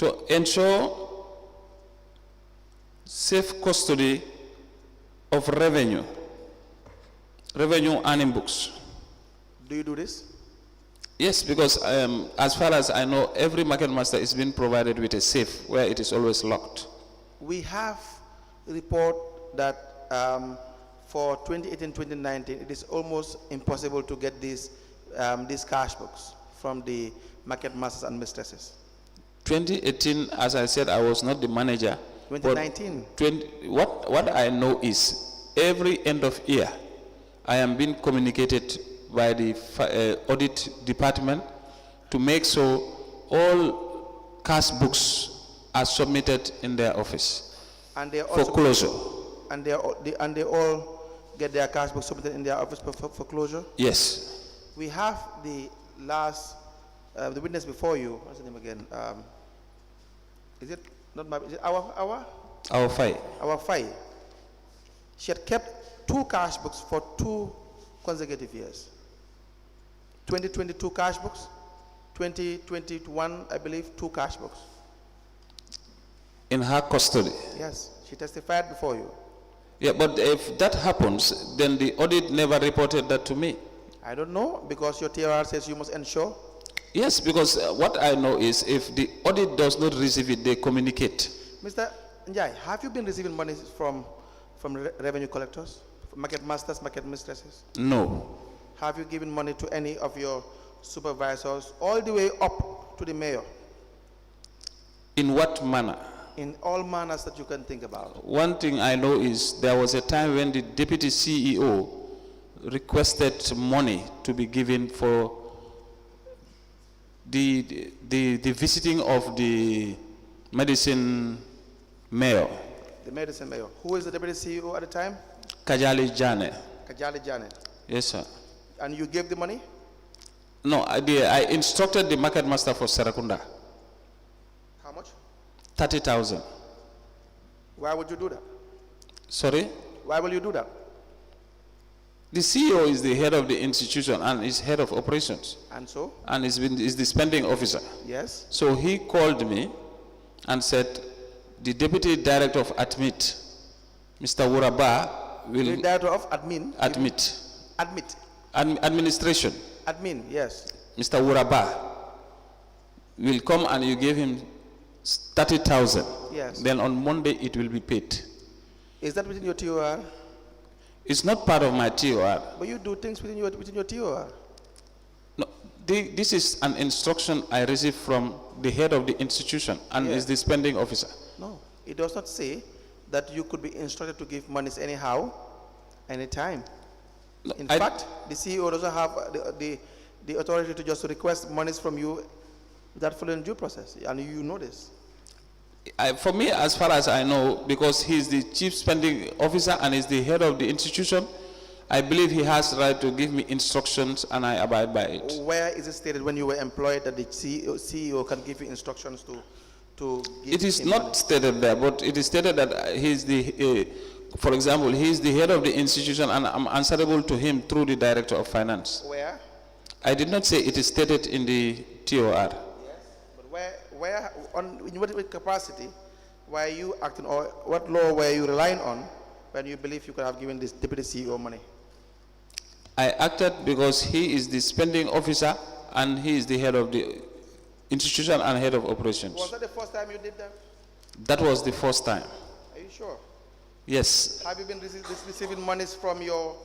to ensure safe custody of revenue earning books. Do you do this? Yes, because as far as I know, every market master is being provided with a safe where it is always locked. We have a report that for 2018-2019, it is almost impossible to get these cash books from the market masters and mistresses. 2018, as I said, I was not the manager. 2019. What I know is every end of year, I am being communicated by the audit department to make sure all cash books are submitted in their office and they for closure. And they all get their cash books submitted in their office for closure? Yes. We have the last, the witness before you. What's the name again? Is it not my? Is it our five? Our five. She had kept 2 cash books for 2 consecutive years. 2022 cash books, 2021, I believe, 2 cash books. In her custody? Yes, she testified before you. Yeah, but if that happens, then the audit never reported that to me. I don't know, because your TR says you must ensure. Yes, because what I know is if the audit does not receive it, they communicate. Mr. Njie, have you been receiving money from revenue collectors, market masters, market mistresses? No. Have you given money to any of your supervisors, all the way up to the mayor? In what manner? In all manners that you can think about. One thing I know is there was a time when the deputy CEO requested money to be given for the visiting of the medicine mayor. The medicine mayor. Who is the deputy CEO at the time? Kajali Jane. Kajali Jane. Yes, sir. And you gave the money? No, I instructed the market master for Serakunda. How much? 30,000. Why would you do that? Sorry? Why will you do that? The CEO is the head of the institution and is head of operations. And so? And is the spending officer. Yes. So he called me and said, the deputy director of Admit, Mr. Wuraba, will... The director of Admin? Admit. Admit. Administration. Admin, yes. Mr. Wuraba will come and you give him 30,000. Yes. Then on Monday it will be paid. Is that within your TOR? It's not part of my TOR. But you do things within your TOR. No, this is an instruction I received from the head of the institution and is the spending officer. No, it does not say that you could be instructed to give monies anyhow, anytime. No, in fact, the CEO doesn't have the authority to just request monies from you without following due process, and you know this. For me, as far as I know, because he's the chief spending officer and is the head of the institution, I believe he has the right to give me instructions and I abide by it. Where is it stated when you were employed that the CEO can give you instructions to give It is money? not stated there, but it is stated that he's the, for example, he's the head of the institution and I'm answerable to him through the director of finance. Where? I did not say it is stated in the TOR. Yes, but in what capacity were you acting, or what law were you relying on when you believe you could have given this deputy CEO money? I acted because he is the spending officer and he is the head of the institution and head of operations. Was that the first time you did that? That was the first time. Are you sure? Yes. Have you been receiving monies from your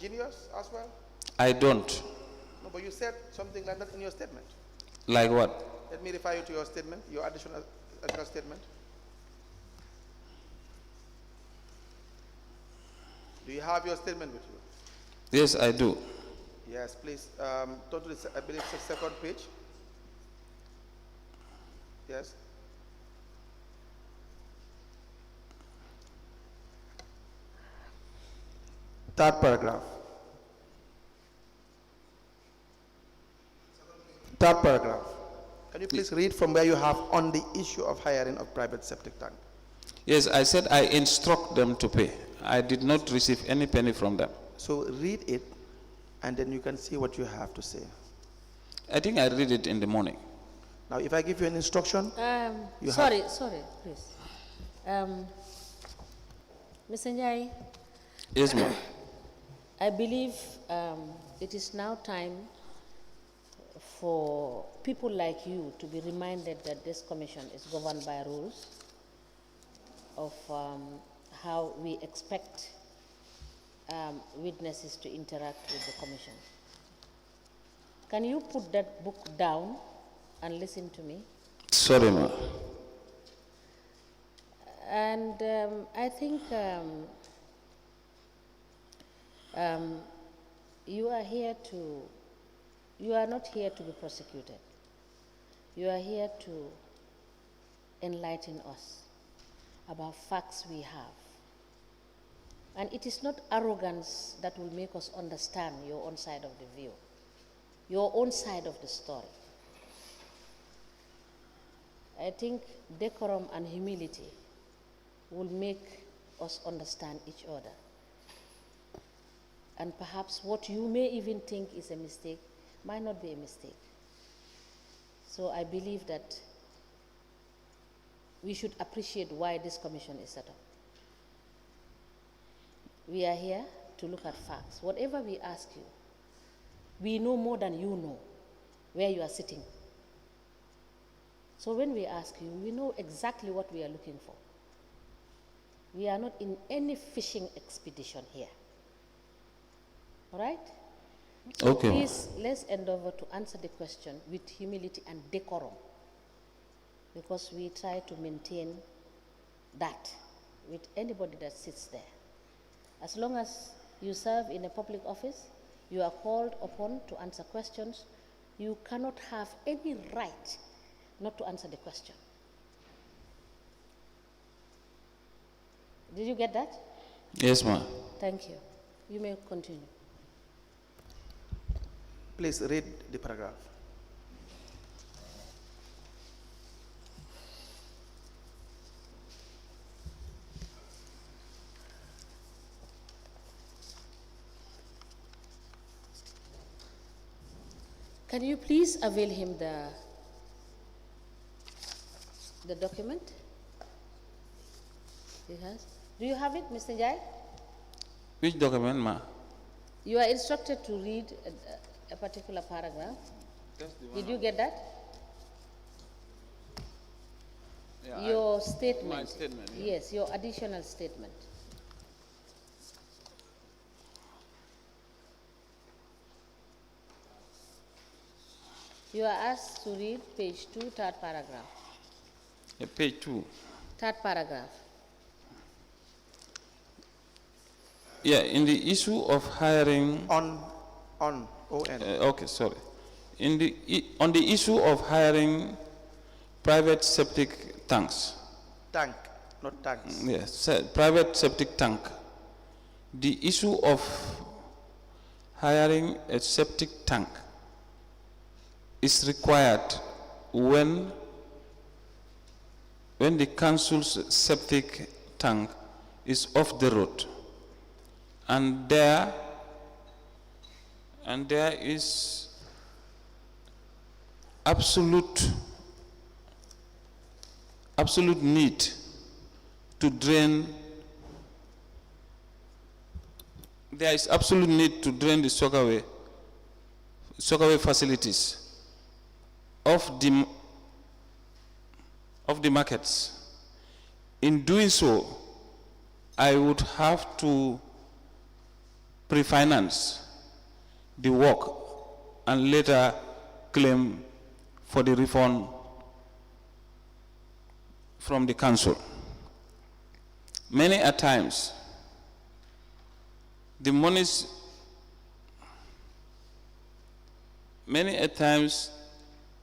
juniors as well? I don't. No, but you said something like that in your statement. Like what? Let me refer you to your statement, your additional statement. Do you have your statement with you? Yes, I do. Yes, please. Turn to the, I believe, it's the 2nd page. Yes. Third paragraph. Third paragraph. Can you please read from where you have on the issue of hiring of private septic tank? Yes, I said I instruct them to pay. I did not receive any penny from them. So read it, and then you can see what you have to say. I think I read it in the morning. Now, if I give you an instruction, Sorry, please. Mr. Njie, Yes, ma'am. I believe it is now time for people like you to be reminded that this commission is governed by rules of how we expect witnesses to interact with the commission. Can you put that book down and listen to me? Sorry, ma'am. And I think you are not here to be prosecuted. You are here to enlighten us about facts we have. And it is not arrogance that will make us understand your own side of the view, your own side of the story. I think decorum and humility will make us understand each other. And perhaps what you may even think is a mistake might not be a mistake. So I believe that we should appreciate why this commission is set up. We are here to look at facts. Whatever we ask you, we know more than you know where you are sitting. So when we ask you, we know exactly what we are looking for. We are not in any fishing expedition here. All right? So Okay. please, let's endeavor to answer the question with humility and decorum, because we try to maintain that with anybody that sits there. As long as you serve in a public office, you are called upon to answer questions. You cannot have any right not to answer the question. Did you get that? Yes, ma'am. Thank you. You may continue. please read the paragraph. Can you please avail him the document he has? Do you have it, Mr. Njie? Which document, ma'am? You are instructed to read a particular paragraph. Did you get that? Yeah, Your statement. my statement, yeah. Yes, your additional statement. You are asked to read page 2, third paragraph. Page 2. Third paragraph. Yeah, in the issue of hiring. On, Okay, sorry. On the issue of hiring private septic tanks. tank, not tanks. Yes, private septic tank. The issue of hiring a septic tank is required when the council's septic tank is off the road, and there is absolute need to drain. There is absolute need to drain the soakaway facilities of the markets. In doing so, I would have to pre-finance the work and later claim for the refund from the council. Many a times, the monies,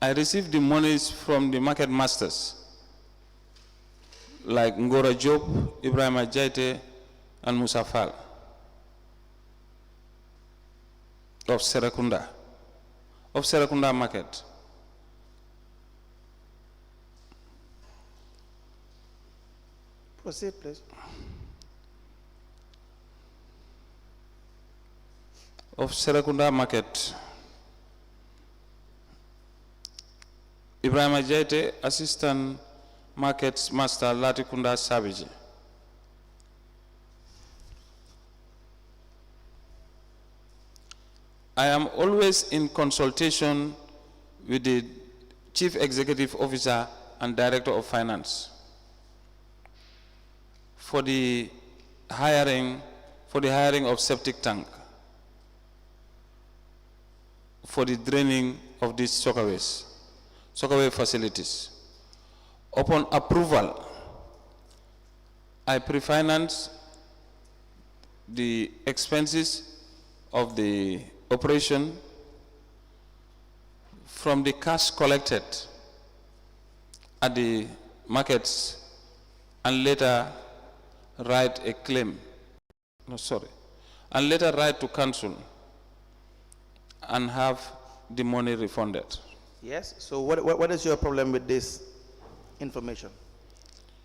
I receive the monies from the market masters, like Ngora Job, Ibrahim Ajaite, and Musa Fall of Serakunda market. Proceed, please. Of Serakunda market. Ibrahim Njie, Assistant Markets Master, Latrikunda Savage. I am always in consultation with the Chief Executive Officer and Director of Finance for the hiring of septic tank, for the draining of these sockaway facilities. Upon approval, I pre-finance the expenses of the operation from the cash collected at the markets and later write a claim. And later write to council and have the money refunded. Yes, so what is your problem with this information?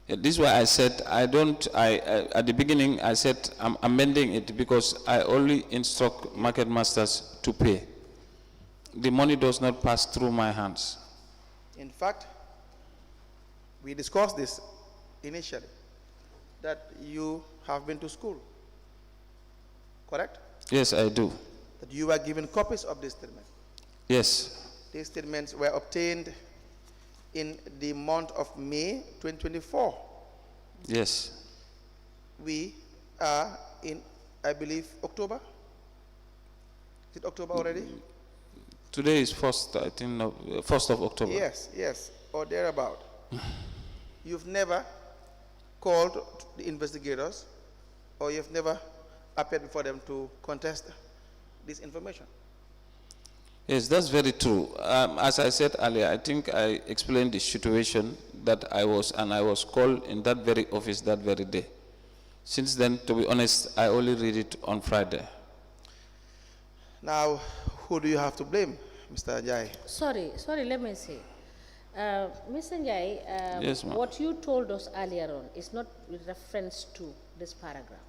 This is why I said at the beginning I said I'm amending it because I only instruct market masters to pay. The money does not pass through my hands. In fact, we discussed this initially, that you have been to school, correct? Yes, I do. That you were given copies of this statement. Yes. These statements were obtained in the month of May 2024. Yes. We are in, I believe, October? Is it October already? Today is 1st, I think, 1st of October. Yes, or thereabout. You've never called the investigators, or you've never appeared before them to contest this information. Yes, that's very true. As I said earlier, I think I explained the situation that I was called in that very office that very day. Since then, to be honest, I only read it on Friday. Now, who do you have to blame, Mr. Njie? Sorry, let me say. Mr. Njie, yes, what you told us earlier on is not with reference to this paragraph.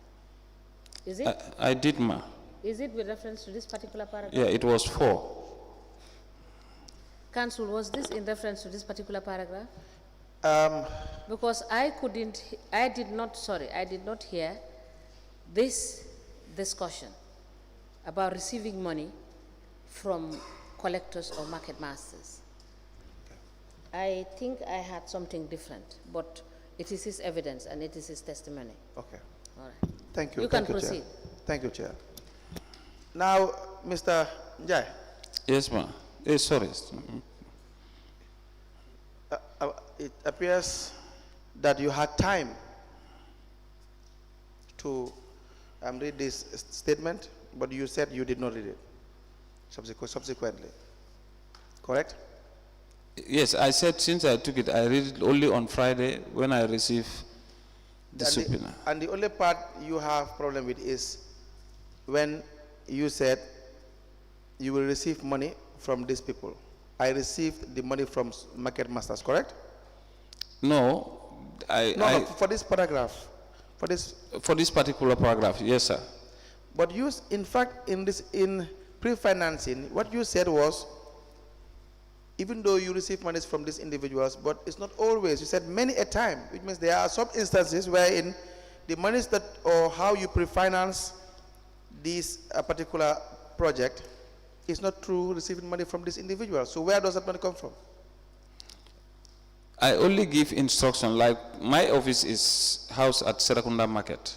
Is it? I did, ma. Is it with reference to this particular paragraph? Yeah, it was 4. Council, was this in reference to this particular paragraph? Because I did not hear this discussion about receiving money from collectors or market masters. I think I had something different, but it is his evidence and it is his testimony. Okay. All right. Thank you. You can proceed. Thank you, Chair. Now, Mr. Njie. Yes, ma'am. Sorry. It appears that you had time to read this statement, but you said you did not read it subsequently. Correct? Yes, I said since I took it, I read it only on Friday when I received the subpoena. And the only part you have problem with is when you said you will receive money from these people. I received the money from market masters, correct? No, No, for this paragraph. For this particular paragraph, yes, sir. But you, in fact, in pre-financing, what you said was, even though you receive monies from these individuals, but it's not always. You said many a time, which means there are some instances wherein the monies that, or how you pre-finance this particular project is not through receiving money from these individuals. So where does that money come from? I only give instruction, like my office is housed at Serakunda Market.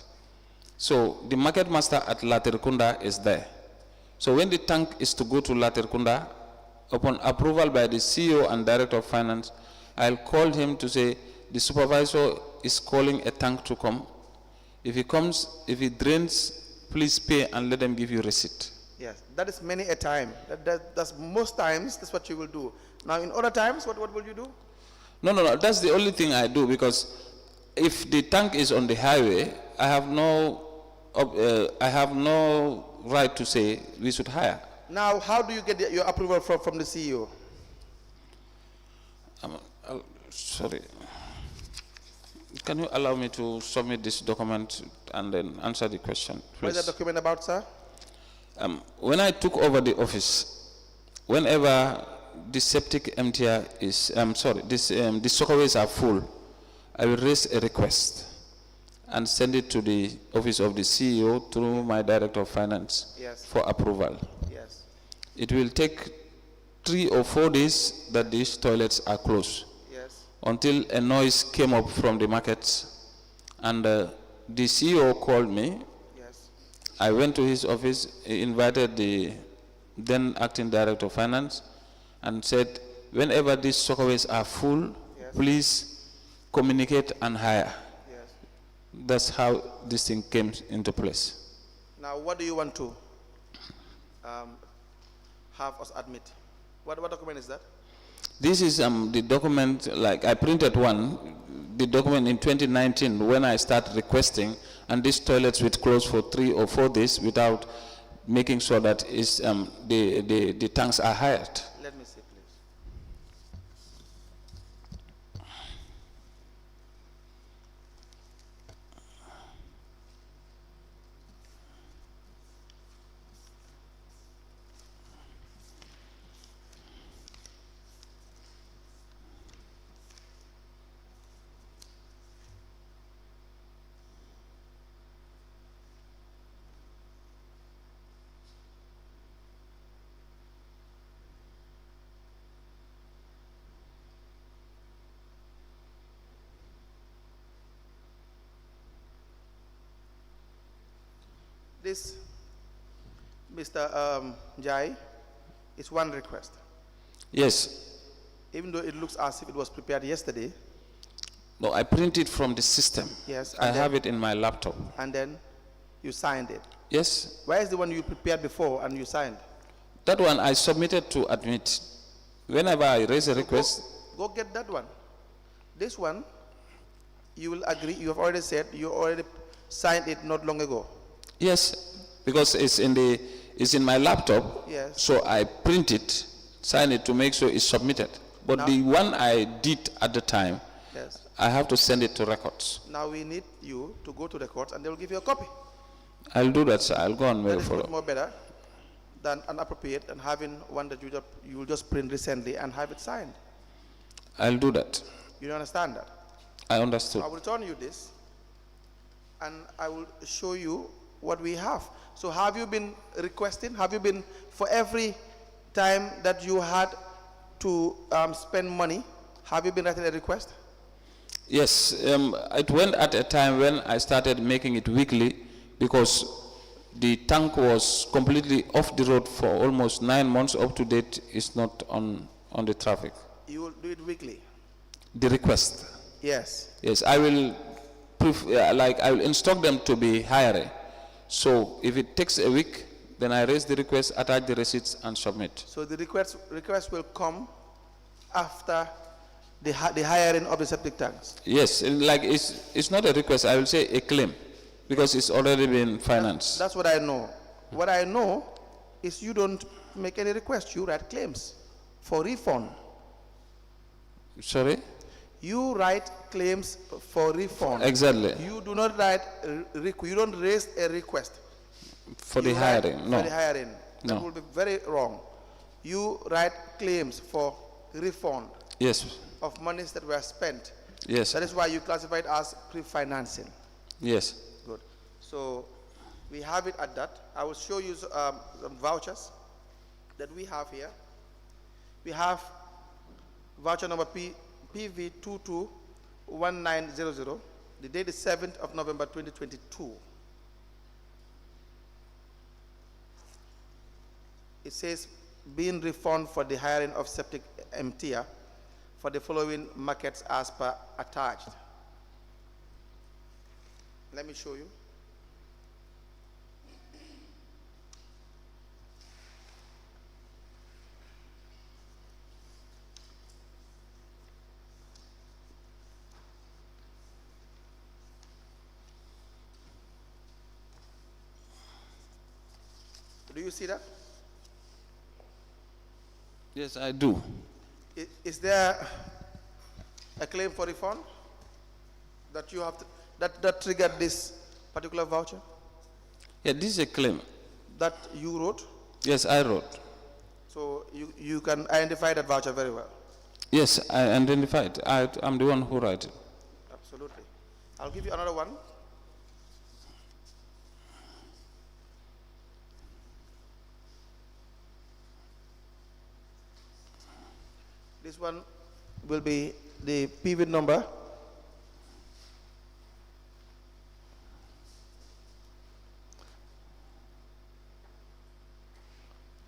So the market master at Latrikunda is there. So when the tank is to go to Latrikunda, upon approval by the CEO and Director of Finance, I'll call him to say, the supervisor is calling a tank to come. If he comes, if he drains, please pay and let them give you receipt. Yes, that is many a time. That's most times, that's what you will do. Now in other times, what will you do? No, that's the only thing I do, because if the tank is on the highway, I have no right to say we should hire. Now, how do you get your approval from the CEO? Sorry. Can you allow me to submit this document and then answer the question, please? What is that document about, sir? When I took over the office, whenever this septic emptier is, the soccerways are full, I will raise a request and send it to the office of the CEO through my director of finance Yes. for approval. Yes. It will take 3 or 4 days that these toilets are closed Yes. until a noise came up from the markets, and the CEO called me. Yes. I went to his office, he invited the then acting director of finance and said, whenever these soccerways are full, Yes. please communicate and hire. Yes. That's how this thing came into place. Now, what do you want to have us admit? What document is that? This is the document, like I printed one, the document in 2019 when I started requesting, and these toilets would close for 3 or 4 days without making sure that is, the tanks are hired. Let me see, please. This, Mr. Njie, is one request. Yes. Even though it looks as if it was prepared yesterday. No, I printed from the system. Yes. I have it in my laptop. And then you signed it. Yes. Where is the one you prepared before and you signed? That one I submitted to admit. Whenever I raise a request. Go get that one. This one, you will agree, you have already said, you already signed it not long ago. Yes, because it's in my laptop. Yes. So I print it, sign it to make sure it's submitted. But Now, the one I did at the time, yes. I have to send it to records. Now we need you to go to the courts and they will give you a copy. I'll do that, sir. I'll go on mail That is for much it. more better than inappropriate and having one that you will just print recently and have it signed. I'll do that. You don't understand that? I understood. I will return you this and I will show you what we have. So have you been requesting? Have you been, for every time that you had to spend money, have you been writing a request? Yes, it went at a time when I started making it weekly because the tank was completely off the road for almost 9 months. Up to date, it's not on the traffic. You will do it weekly? The request. Yes. Yes, I will I will instruct them to be hiring. So if it takes a week, then I raise the request, attach the receipts, and submit. So the request will come after the hiring of the septic tanks? Yes, it's not a request, I will say a claim, because it's already been financed. That's what I know. What I know is you don't make any request, you write claims for refund. Sorry? You write claims for refund. Exactly. You do not write, you don't raise a request. For the You write hiring, no. For the hiring. That No. will be very wrong. You write claims for refund Yes, of monies that were spent. yes, That is why you classified as pre-financing. yes. Good. So we have it at that. I will show you some vouchers that we have here. We have voucher number PV221900. The date is 7th of November 2022. It says being refunded for the hiring of septic emptier for the following markets as per attached. Let me show you. Do you see that? Yes, I do. Is there a claim for refund that you have to, that triggered this particular voucher Yeah, this is a claim. that you wrote? Yes, I wrote. So you can identify that voucher very well. Yes, I identified. I'm the one who wrote it. Absolutely. I'll give you another one. This one will be the PV number.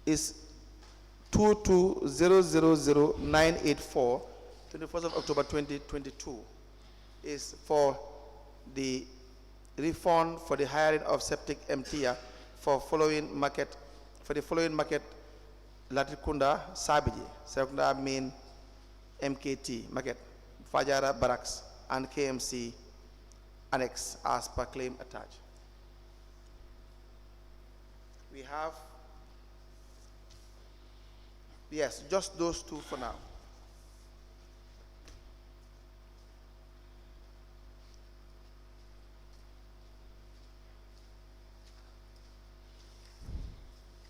Is 2200984, 21st of October 2022, is for the refund for the hiring of septic emptier for the following market Latrikunda Sabiji, Serekunda Main MKT market, Fajara Barracks and K.M.C annex as per claim attached. We have, yes, just those two for now.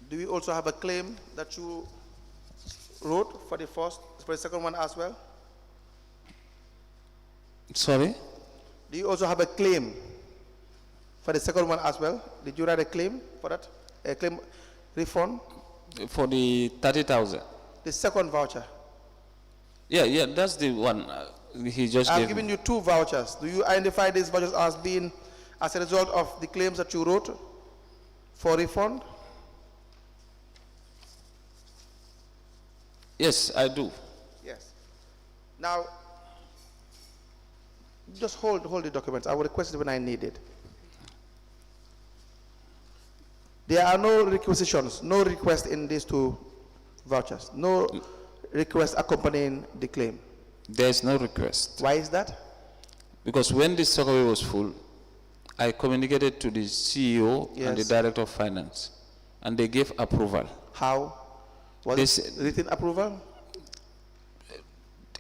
Do we also have a claim that you wrote for the second one as well? Sorry? Do you also have a claim for the second one as well? Did you write a claim for that? A claim refund? For the 30,000. The second voucher. Yeah, that's the one he just I've gave given me. you two vouchers. Do you identify these vouchers as being as a result of the claims that you wrote for refund? Yes, I do. Yes. Now, just hold the documents. I will request it when I need it. There are no requisitions, no request in these two vouchers, no request accompanying the claim. There is no request. Why is that? Because when this soccerway was full, I communicated to the CEO and the Yes. Director of Finance, and they gave approval. How? Was it written approval?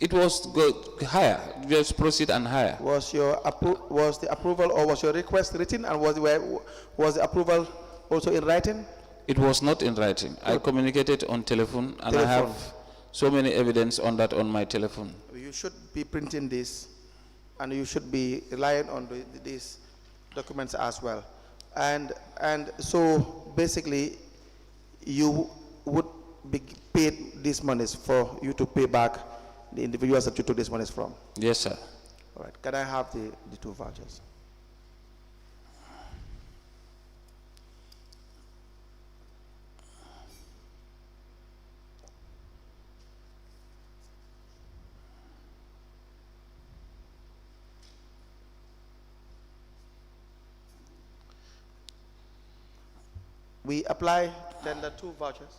It was good, higher, just proceed and higher. Was the approval or was your request written, and was the approval also in writing? It was not in writing. I communicated on telephone, and I Telephone. have so many evidence on that on my telephone. You should be printing this, and you should be relying on these documents as well. And so basically, you would be paid these monies for you to pay back the individuals that you took these monies from. Yes, sir. All right. Can I have the two vouchers? We apply tender two vouchers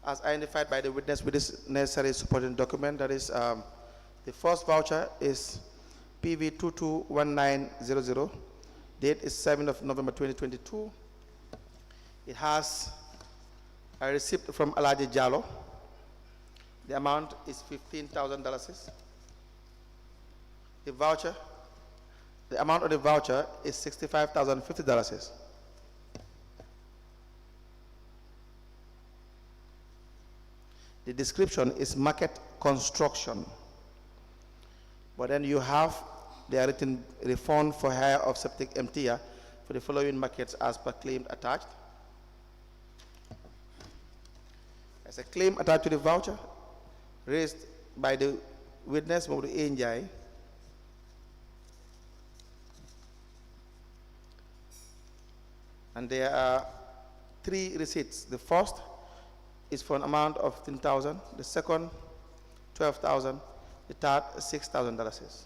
as identified by the witness with this necessary supporting document. That is, the first voucher is PV 221900. Date is 7th of November 2022. It has a receipt from Alaji Jallo. The amount is $15,000. The amount of the voucher is $65,050. The description is market construction. But then you have the written refund for hire of septic emptier for the following markets as per claim attached. There's a claim attached to the voucher raised by the witness, Modou Njie. And there are three receipts. The first is for an amount of $10,000, the second, $12,000, the third, $6,000.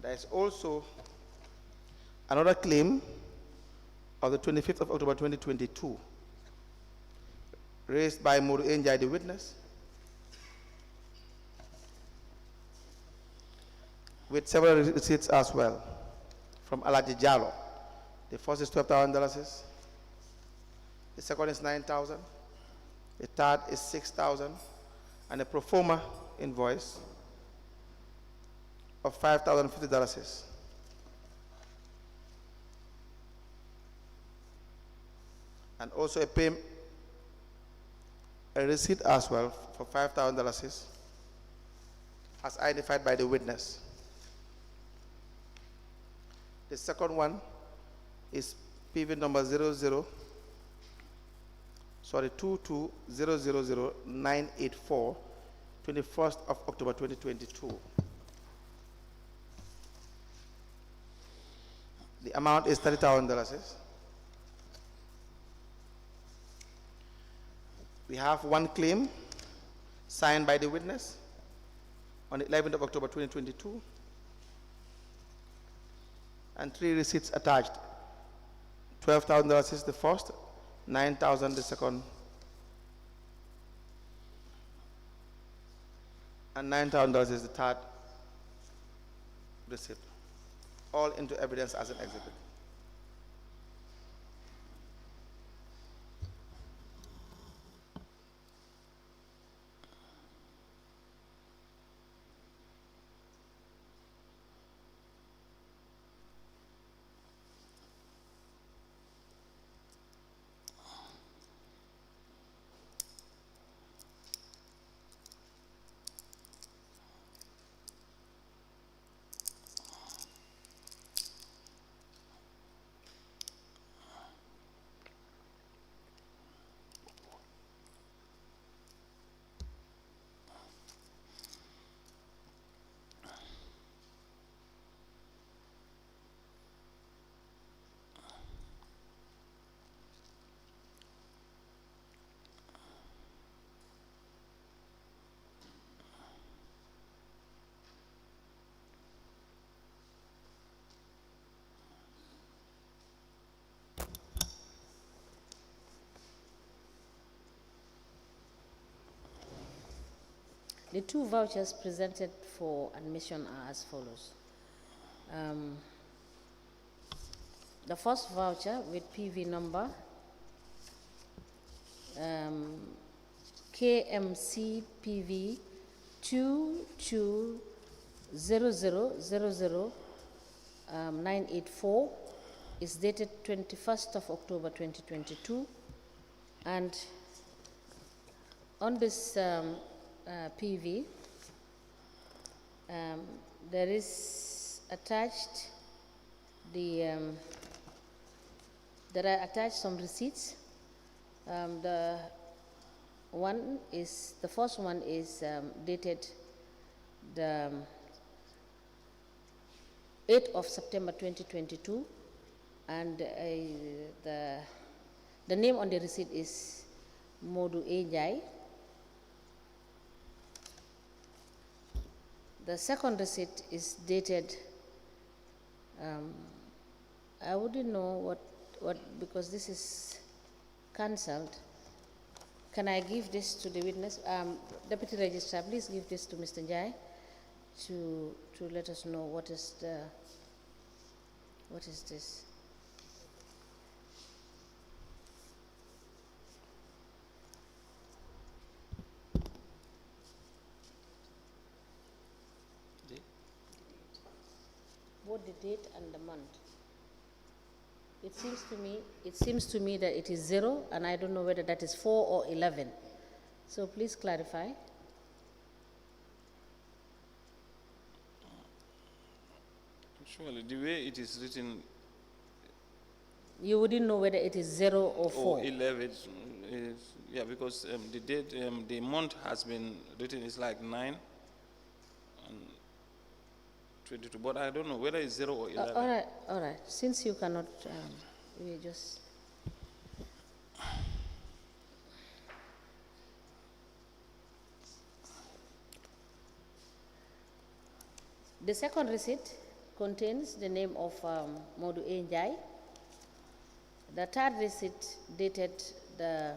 There is also another claim of the 25th of October 2022, raised by Modou Njie, the witness, with several receipts as well from Alaji Jallo. The first is $12,000. The second is $9,000. The third is $6,000, and a pro forma invoice of $5,050. And also a receipt as well for $5,000 as identified by the witness. The second one is PV number 2200984, 21st of October 2022. The amount is $30,000. We have one claim signed by the witness on the 11th of October 2022, and 3 receipts attached. $12,000 is the first, $9,000 the second, and $9,000 is the third receipt, all into evidence as an exhibit. The 2 vouchers presented for admission are as follows. The first voucher with PV number K.M.C. PV 220000984 is dated 21st of October 2022, and on this PV, there is attached there are attached some receipts. The first one is dated the 8th of September 2022, and the name on the receipt is Modou Njie. The second receipt is dated, I wouldn't know what because this is cancelled. Can I give this to the witness? Deputy Registrar, please give this to Mr. Njie to let us know what is this. Both the date and the month. It seems to me that it is 0, and I don't know whether that is 4 or 11. So please clarify. Surely, the way it is written, you wouldn't know whether it is 0 or 4. or 11, yeah, because the date, the month has been written is like 9 and 22, but I don't know whether it's 0 or 11. All right. Since you cannot, we just. The second receipt contains the name of Modou Njie. The third receipt dated the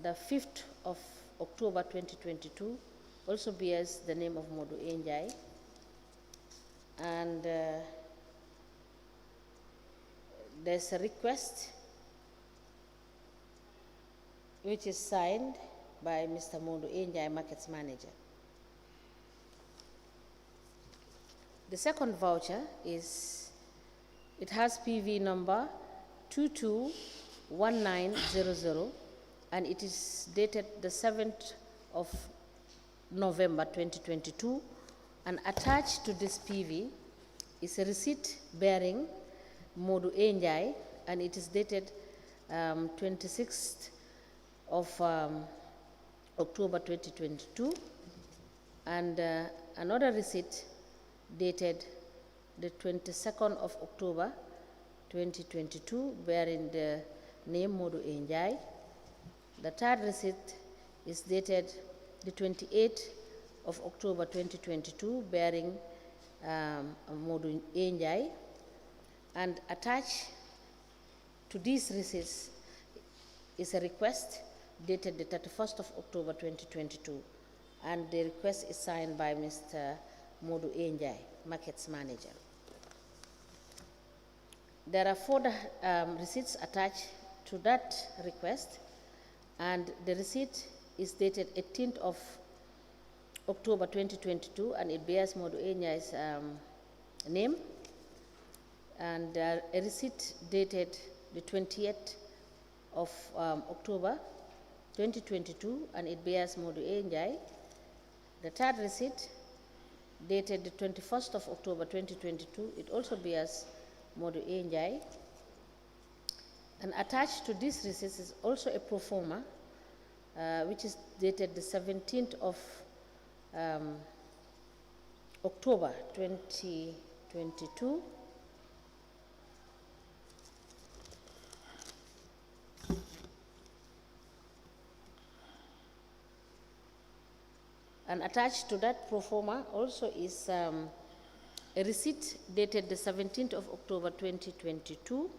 5th of October 2022 also bears the name of Modou Njie. And there's a request which is signed by Mr. Modou Njie, Markets Manager. The second voucher it has PV number 1900, and it is dated the 7th of November 2022, and attached to this PV is a receipt bearing Modou Njie, and it is dated 26th of October 2022, and another receipt dated the 22nd of October 2022 bearing the name Modou Njie. The third receipt is dated the 28th of October 2022 bearing Modou Njie, and attached to these receipts is a request dated the 31st of October 2022, and the request is signed by Mr. Modou Njie, Markets Manager. There are 4 receipts attached to that request, and the receipt is dated 18th of October 2022, and it bears Modou Njie's name, and a receipt dated the 20th of October 2022, and it bears Modou Njie. The third receipt dated the 21st of October 2022, it also bears Modou Njie. And attached to this receipt is also a pro forma, which is dated the 17th of October 2022. And attached to that pro forma also is a receipt dated the 17th of October 2022.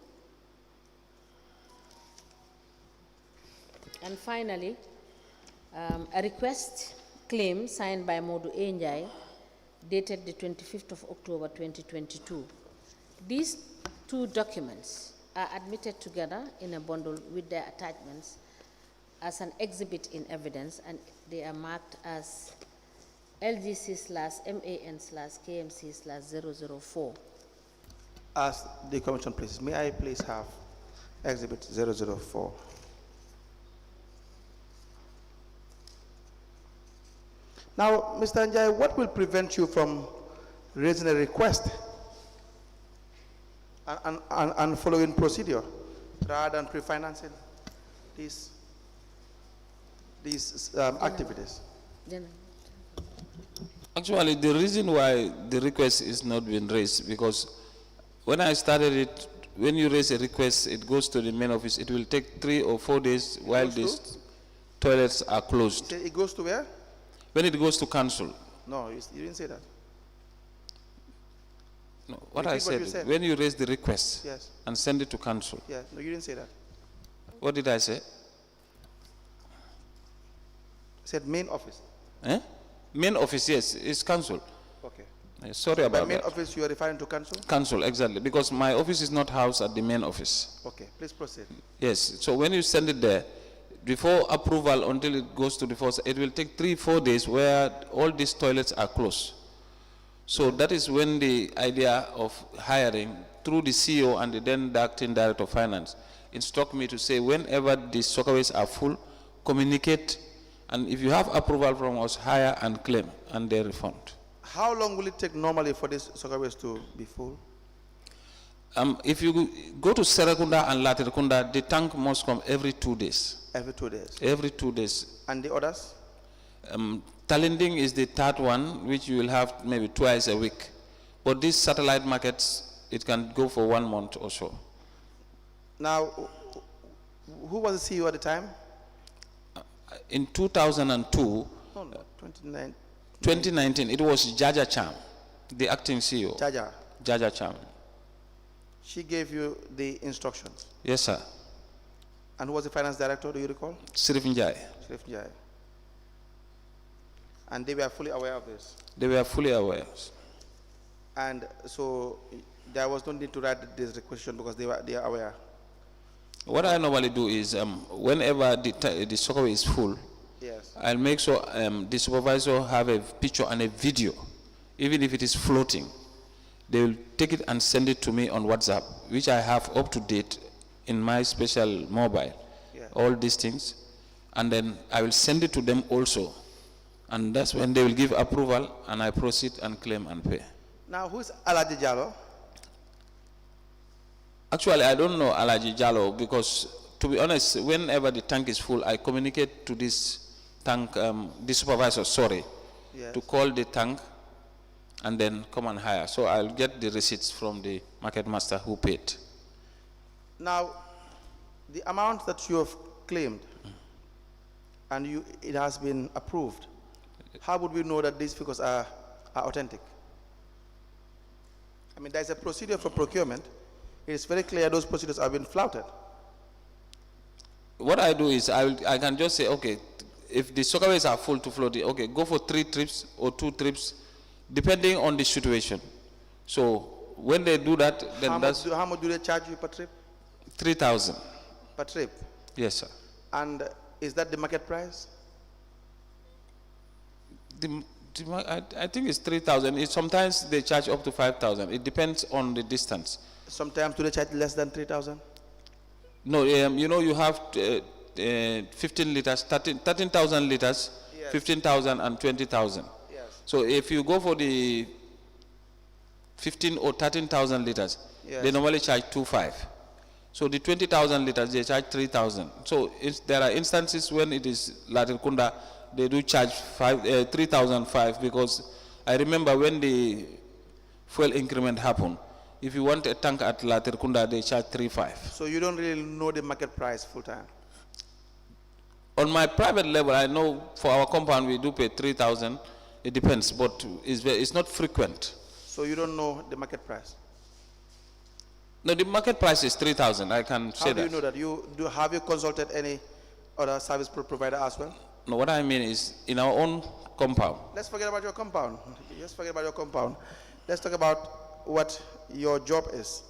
And finally, a request claim signed by Modou Njie dated the 25th of October 2022. These 2 documents are admitted together in a bundle with their attachments as an exhibit in evidence, and they are marked as LGC/MAN/KMC/004. Ask the Commission, please. May I please have Exhibit 004? Now, Mr. Njie, what will prevent you from raising a request and following procedure rather than pre-financing these activities? Actually, the reason why the request is not being raised, because when I started it, when you raise a request, it goes to the main office. It will take 3 or 4 days while these toilets are closed. It goes to where? When it goes to council. No, you didn't say that. No, what I said, when you raise the request and send it to council. Yeah, no, you didn't say that. What did I say? I said main office. Eh? Main office, yes, it's council. Okay. Sorry about By main that. office, you are referring to council? Council, exactly, because my office is not housed at the main office. Okay, please proceed. Yes, so when you send it there, before approval until it goes to the first, it will take 3-4 days where all these toilets are closed. So that is when the idea of hiring through the CEO and the then acting director of finance instruct me to say whenever the soccerways are full, communicate, and if you have approval from us, hire and claim, and they refund. How long will it take normally for these soccerways to be full? If you go to Serakunda and Latrikunda, the tank must come every 2 days. Every 2 days? Every 2 days. And the others? Talending is the third one, which you will have maybe twice a week. But these satellite markets, it can go for 1 month or so. Now, who was the CEO at the time? In 2002, no, 2019, it was Jaja Cham, the acting CEO. Jaja Cham. She gave you the instructions? Yes, sir. And who was the finance director, do you recall? Sirif Njie. Sirif Njie. And they were fully aware of this? They were fully aware. And so there was no need to write this requisition because they are aware? What I normally do is, whenever the soccerway is full, I'll make sure the supervisor have a picture and a video, even if it is floating. They will take it and send it to me on WhatsApp, which I have up to date in my special mobile, Yeah. all these things, and then I will send it to them also. And that's when they will give approval, and I proceed and claim and pay. Now, who's Alaji Jallo? Actually, I don't know Alaji Jallo because, to be honest, whenever the tank is full, I communicate to this tank, the supervisor, Yes. to call the tank and then come and hire. So I'll get the receipts from the market master who paid. Now, the amount that you have claimed and it has been approved, how would we know that these figures are authentic? I mean, there's a procedure for procurement. It is very clear those procedures have been flouted. What I do is I can just say, okay, if the soccerways are full to float, okay, go for 3 trips or 2 trips, depending on the situation. So when they do that, then how much do they charge you per trip? 3,000. Per trip? Yes, sir. And is that the market price? I think it's 3,000. Sometimes they charge up to 5,000. It depends on the distance. Sometimes do they charge less than 3,000? No, you know, you have 15 liters, 13,000 liters, Yes. 15,000 and 20,000. Yes. So if you go for the 15 or 13,000 liters, Yes. they normally charge 2.5. So the 20,000 liters, they charge 3,000. So there are instances when it is Latrikunda, they do charge 3,005 because I remember when the fuel increment happened, if you want a tank at Latrikunda, they charge 3.5. So you don't really know the market price full time? On my private level, I know for our compound we do pay 3,000. It depends, but it's not frequent. So you don't know the market price? No, the market price is 3,000. I can say How do that. you know that? Have you consulted any other service provider as well? No, what I mean is in our own compound. Let's forget about your compound. Let's forget about your compound. Let's talk about what your job is.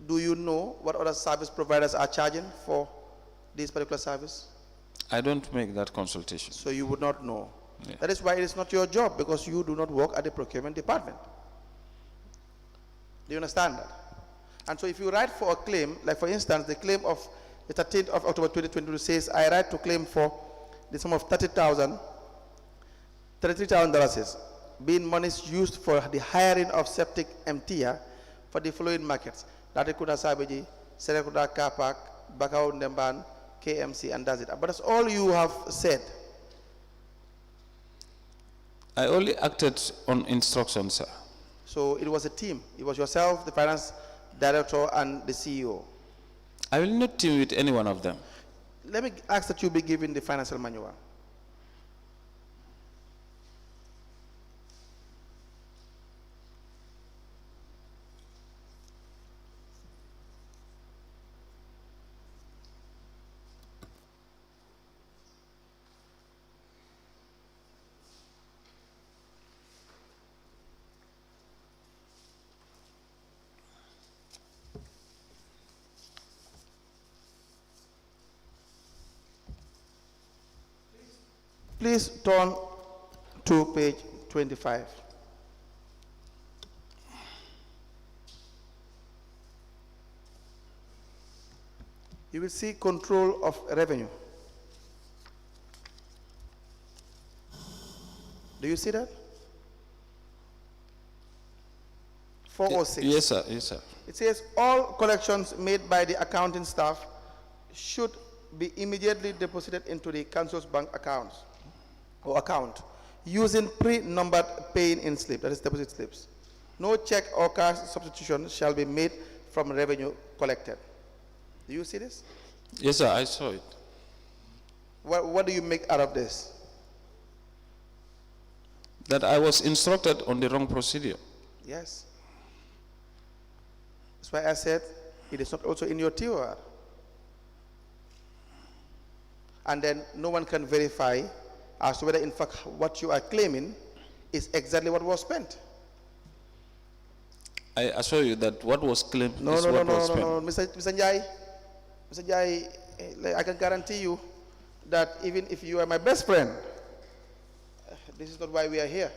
Do you know what other service providers are charging for this particular service? I don't make that consultation. So you would not know. Yeah. That is why it is not your job, because you do not work at the procurement department. Do you understand that? And so if you write for a claim, like for instance, the claim of the 13th of October 2022 says, I write to claim for the sum of $33,000 being monies used for the hiring of septic emptier for the following markets: Latrikunda Sabeji, Serekunda Car Park, Bakau Ndemban, K.M.C, and that's it. But that's all you have said. I only acted on instructions, sir. So it was a team. It was yourself, the finance director, and the CEO. I will not team with any one of them. Let me ask that you be given the financial manual. Please turn to page 25. You will see control of revenue. Do you see that? 406. Yes, sir. Yes, sir. It says all collections made by the accounting staff should be immediately deposited into the council's bank accounts or account using pre-numbered paying-in slip, that is deposit slips. No check or cash substitution shall be made from revenue collected. Do you see this? Yes, sir. I saw it. What do you make out of this? That I was instructed on the wrong procedure. Yes. That's why I said it is not also in your TOR. And then no one can verify as to whether in fact what you are claiming is exactly what was spent. I assure you that what was claimed is No, what was spent. Mr. Njie, I can guarantee you that even if you are my best friend, this is not why we are here.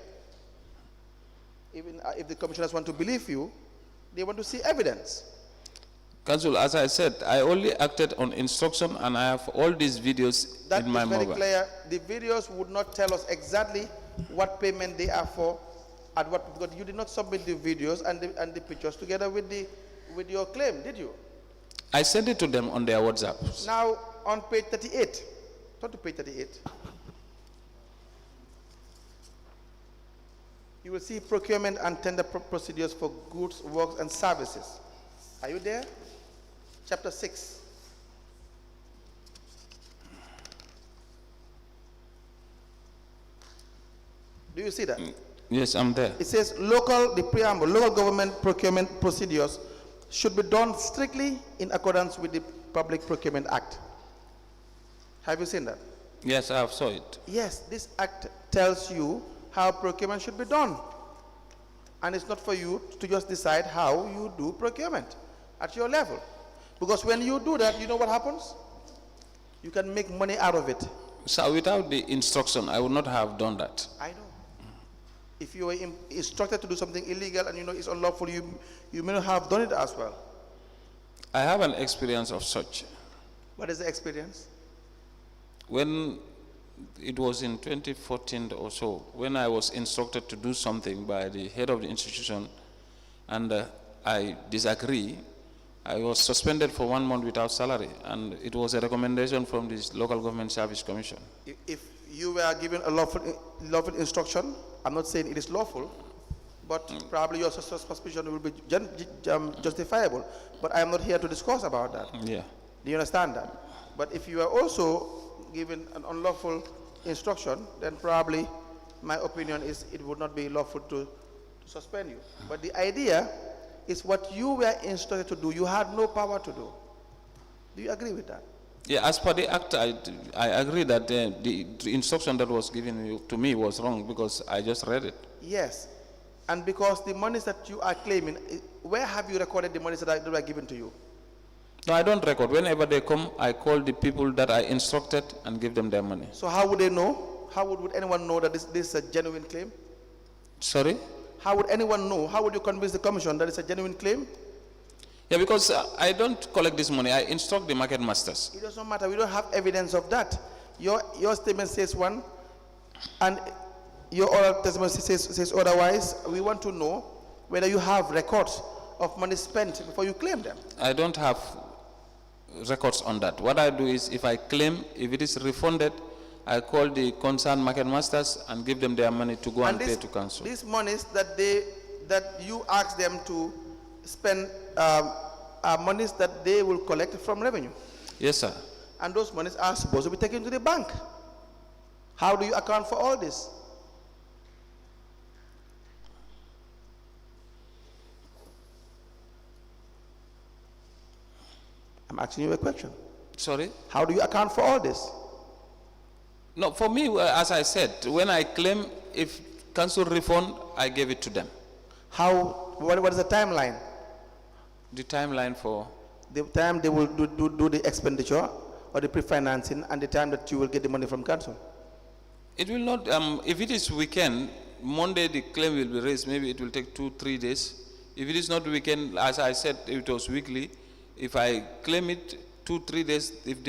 Even if the commissioners want to believe you, they want to see evidence. Council, as I said, I only acted on instruction and I have all these videos That in my is very mobile. clear. The videos would not tell us exactly what payment they are for, at what, because you did not submit the videos and the pictures together with your claim, did you? I sent it to them on their WhatsApp. Now, on page 38, turn to page 38. You will see procurement and tender procedures for goods, works, and services. Are you there? Chapter 6. Do you see that? Yes, I'm there. It says the preamble, local government procurement procedures should be done strictly in accordance with the Public Procurement Act. Have you seen that? Yes, I have saw it. Yes, this act tells you how procurement should be done. And it's not for you to just decide how you do procurement at your level. Because when you do that, you know what happens? You can make money out of it. So without the instruction, I would not have done that. I know. If you were instructed to do something illegal and you know it's unlawful, you may not have done it as well. I have an experience of such. What is the experience? When it was in 2014 or so, when I was instructed to do something by the head of the institution and I disagree, I was suspended for 1 month without salary, and it was a recommendation from this Local Government Service Commission. If you were given a lawful instruction, I'm not saying it is lawful, but probably your suspicion will be justifiable. But I am not here to discuss about that. Yeah. Do you understand that? But if you are also given an unlawful instruction, then probably my opinion is it would not be lawful to suspend you. But the idea is what you were instructed to do, you had no power to do. Do you agree with that? Yeah, as per the act, I agree that the instruction that was given to me was wrong because I just read it. Yes. And because the monies that you are claiming, where have you recorded the monies that were given to you? No, I don't record. Whenever they come, I call the people that I instructed and give them their money. So how would they know? How would anyone know that this is a genuine claim? Sorry? How would anyone know? How would you convince the commission that it's a genuine claim? Yeah, because I don't collect this money. I instruct the market masters. It doesn't matter. We don't have evidence of that. Your statement says one, and your oral testimony says otherwise. We want to know whether you have records of money spent before you claim them. I don't have records on that. What I do is, if I claim, if it is refunded, I call the concerned market masters and give them their money to go and pay to council. These monies that you ask them to spend are monies that they will collect from revenue. Yes, sir. And those monies are supposed to be taken to the bank. How do you account for all this? I'm asking you a question. Sorry? How do you account for all this? No, for me, as I said, when I claim, if council refund, I gave it to them. What is the timeline? The timeline for? The time they will do the expenditure or the pre-financing, and the time that you will get the money from council. It will not, if it is weekend, Monday the claim will be raised, maybe it will take 2-3 days. If it is not weekend, as I said, it was weekly. If I claim it 2-3 days, if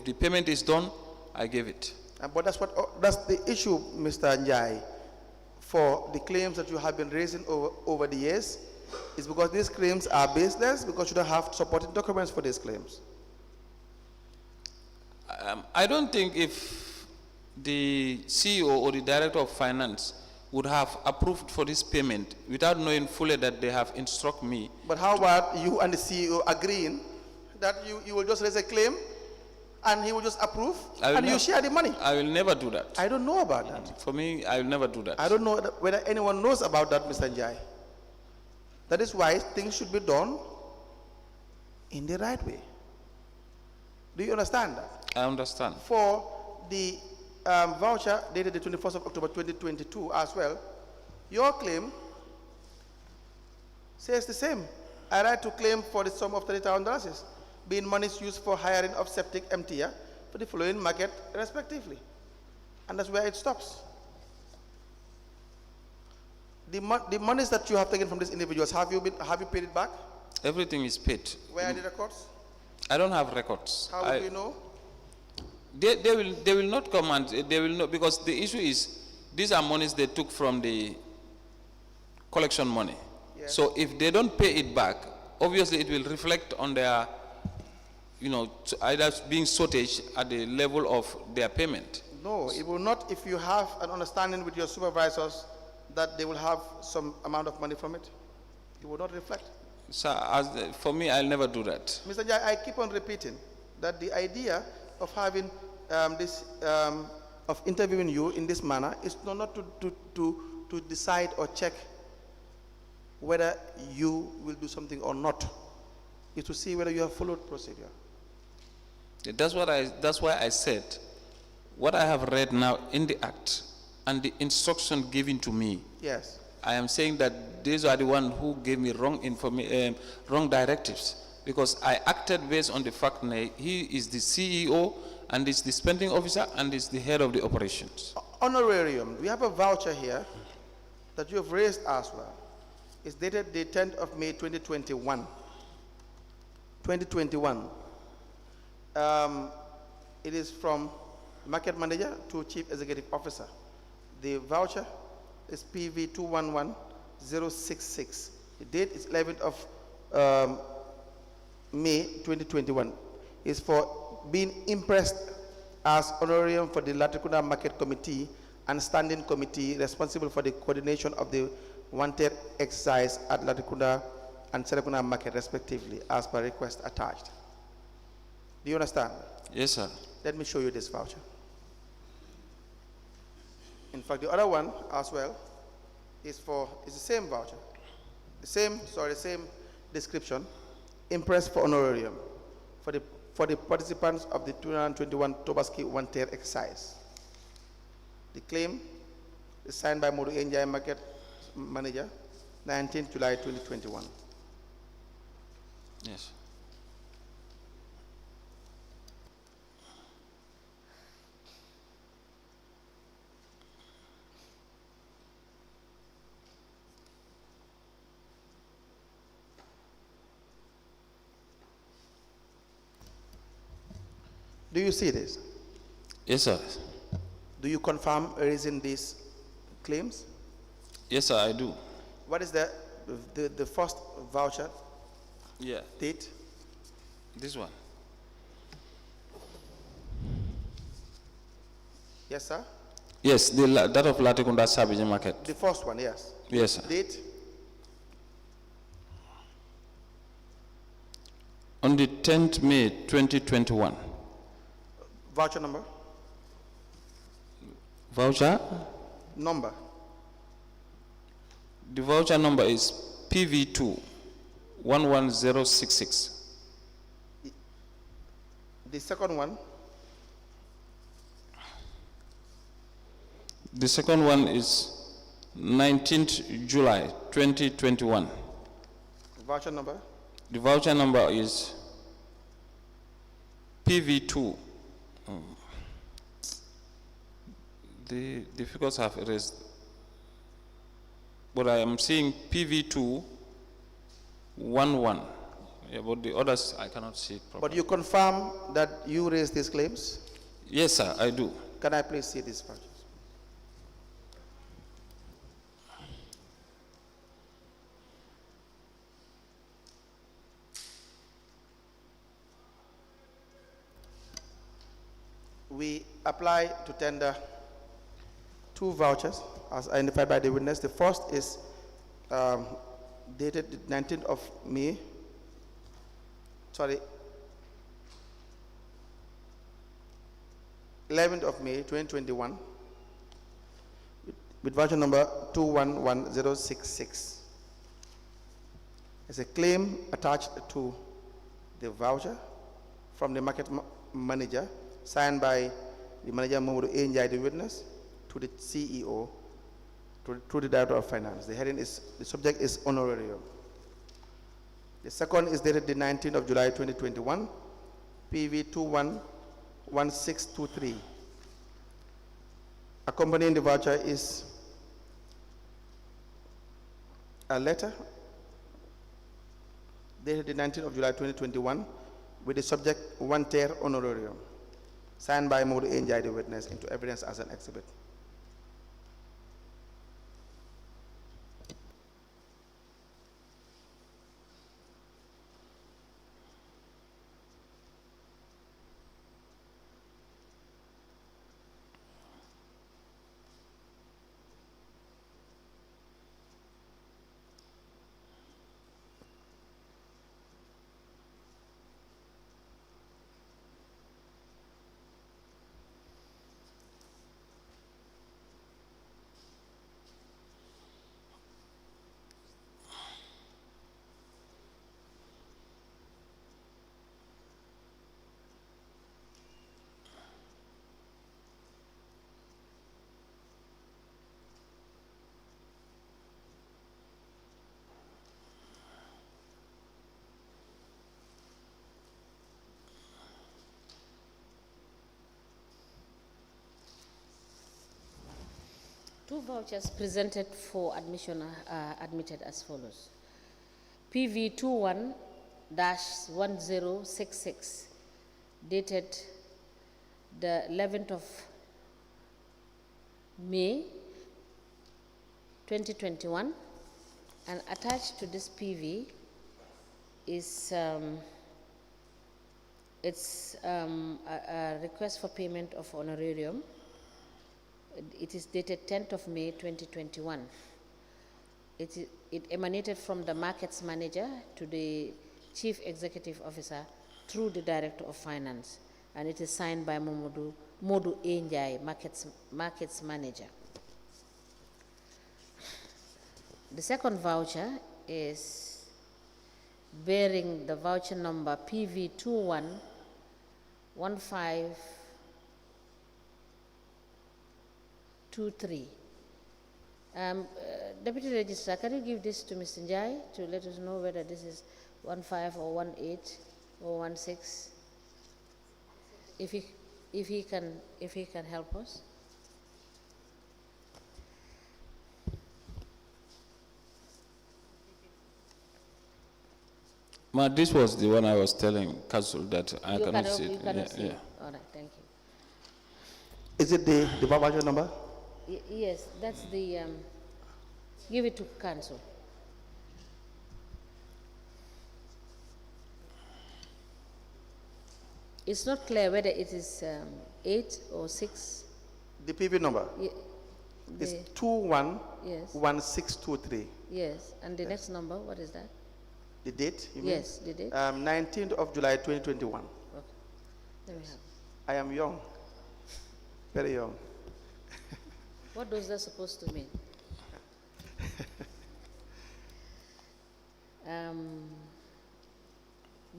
the payment is done, I give it. But that's the issue, Mr. Njie, for the claims that you have been raising over the years, is because these claims are baseless, because you don't have supporting documents for these claims. I don't think if the CEO or the Director of Finance would have approved for this payment without knowing fully that they have instructed me. But how about you and the CEO agreeing that you will just raise a claim and he will just approve and you share the money? I will never do that. I don't know about that. For me, I will never do that. I don't know whether anyone knows about that, Mr. Njie. That is why things should be done in the right way. Do you understand that? I understand. For the voucher dated the 21st of October 2022 as well, your claim says the same. I write to claim for the sum of $30,000, being monies used for hiring of septic emptier for the following market respectively. And that's where it stops. The monies that you have taken from these individuals, have you paid it back? Everything is paid. Where are the records? I don't have records. How will you know? They will not come and they will not, because the issue is these are monies they took from the collection money. Yes. So if they don't pay it back, obviously it will reflect on their, either being shortage at the level of their payment. No, it will not if you have an understanding with your supervisors that they will have some amount of money from it. It will not reflect. So for me, I'll never do that. Mr. Njie, I keep on repeating that the idea of having of interviewing you in this manner is not to decide or check whether you will do something or not. It's to see whether you have followed procedure. That's why I said what I have read now in the act and the instruction given to me. Yes. I am saying that these are the ones who gave me wrong directives, because I acted based on the fact that he is the CEO and is the spending officer and is the head of the operations. Honorarium, we have a voucher here that you have raised as well. It's dated the 10th of May 2021. 2021. It is from market manager to chief executive officer. The voucher is PV 211066. The date is 11th of May 2021. It's for being impressed as honorarium for the Latrikunda Market Committee and Standing Committee responsible for the coordination of the wanted exercise at Latrikunda and Serekunda Market respectively, as per request attached. Do you understand? Yes, sir. Let me show you this voucher. In fact, the other one as well is the same voucher, the same description, impressed for honorarium for the participants of the 2021 Tobaski wanted exercise. The claim is signed by Modou, Njie Market Manager, 19th July 2021. Yes. Do you see this? Yes, sir. Do you confirm raising these claims? Yes, sir, I do. What is the first voucher Yeah. date? This one. Yes, sir. Yes, that of Latrikunda Sabiji Market. The first one, yes. Yes, sir. Date? On the 10th May 2021. Voucher number? Voucher? Number? The voucher number is PV2 11066. The second one? The second one is 19th July 2021. Voucher number? The voucher number is PV2. The figures have erased, but I am seeing PV2 11. Yeah, but the others I cannot see it properly. But you confirm that you raised these claims? Yes, sir, I do. Can I please see these vouchers? We apply to tender two vouchers as identified by the witness. The first is dated the 19th of May, 11th of May 2021 with voucher number 211066. There's a claim attached to the voucher from the market manager, signed by the manager Modou, Njie, the witness, to the CEO, to the director of finance. The heading is, the subject is honorarium. The second is dated the 19th of July 2021, PV 211623. Accompanying the voucher is a letter dated the 19th of July 2021, with the subject 1 tier honorarium, signed by Modou Njie, the witness, into evidence as an exhibit. Two vouchers presented for admission are admitted as follows. PV 21-1066, dated the 11th of May 2021, and attached to this PV is a request for payment of honorarium. It is dated 10th of May 2021. It emanated from the markets manager to the chief executive officer through the director of finance, and it is signed by Modou Njie, markets manager. The second voucher is bearing the voucher number PV 211523. Deputy Registrar, can you give this to Mr. Njie to let us know whether this is 15 or 18 or 16? If he can help us. Ma, this was the one I was telling Council that I cannot see it. You cannot see Yeah. it. All right, thank you. Is it the voucher number? Yes, that's the, give it to council. It's not clear whether it is 8 or 6. The PV number is Yes, 211623. yes, and the next number, what is that? The date, you mean? Yes, the date. 19th of July 2021. Okay, let me have. I am young, very young. What does that supposed to mean?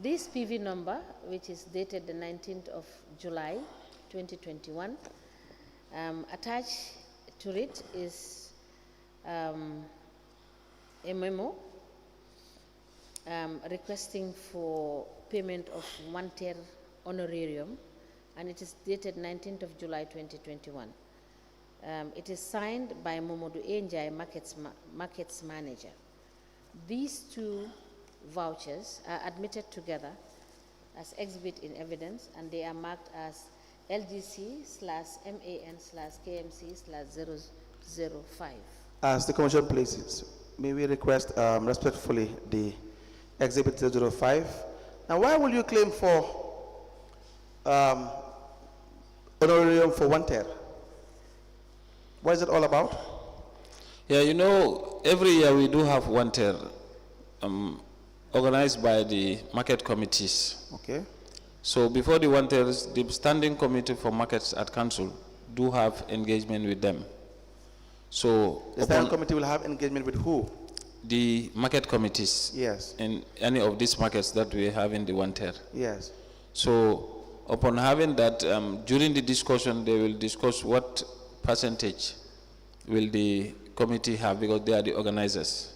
This PV number, which is dated the 19th of July 2021, attached to it is a memo requesting for payment of 1 tier honorarium, and it is dated 19th of July 2021. It is signed by Modou Njie, markets manager. These two vouchers are admitted together as exhibit in evidence, and they are marked as LGC/MAN/KMC/005. As the Commission pleases, may we request respectfully the exhibit 005. Now, why will you claim for honorarium for 1 tier? What is it all about? Yeah, you know, every year we do have 1 tier organized by the market committees. Okay. So before the 1 tiers, the standing committee for markets at council do have engagement with them. So The standing committee will have engagement with who? the market committees Yes. in any of these markets that we have in the 1 tier. Yes. So upon having that, during the discussion, they will discuss what percentage will the committee have, because they are the organizers.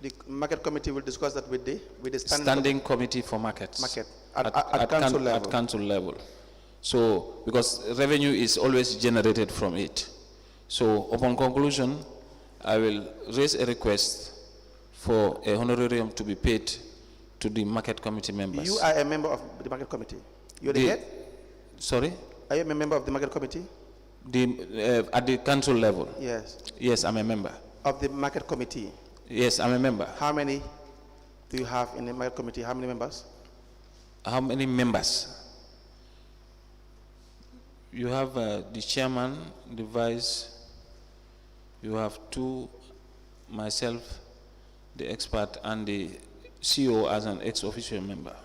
The market committee will discuss that with the Standing committee for markets. market at council level. At council level. So, because revenue is always generated from it. So, upon conclusion, I will raise a request for a honorarium to be paid to the market committee members. You are a member of the market committee. You're the head? Sorry? Are you a member of the market committee? At the council level? Yes. Yes, I'm a member. Of the market committee? Yes, I'm a member. How many do you have in the market committee? How many members? How many members? You have the chairman, the vice, you have two, myself, the expert, and the CEO as an ex-official member.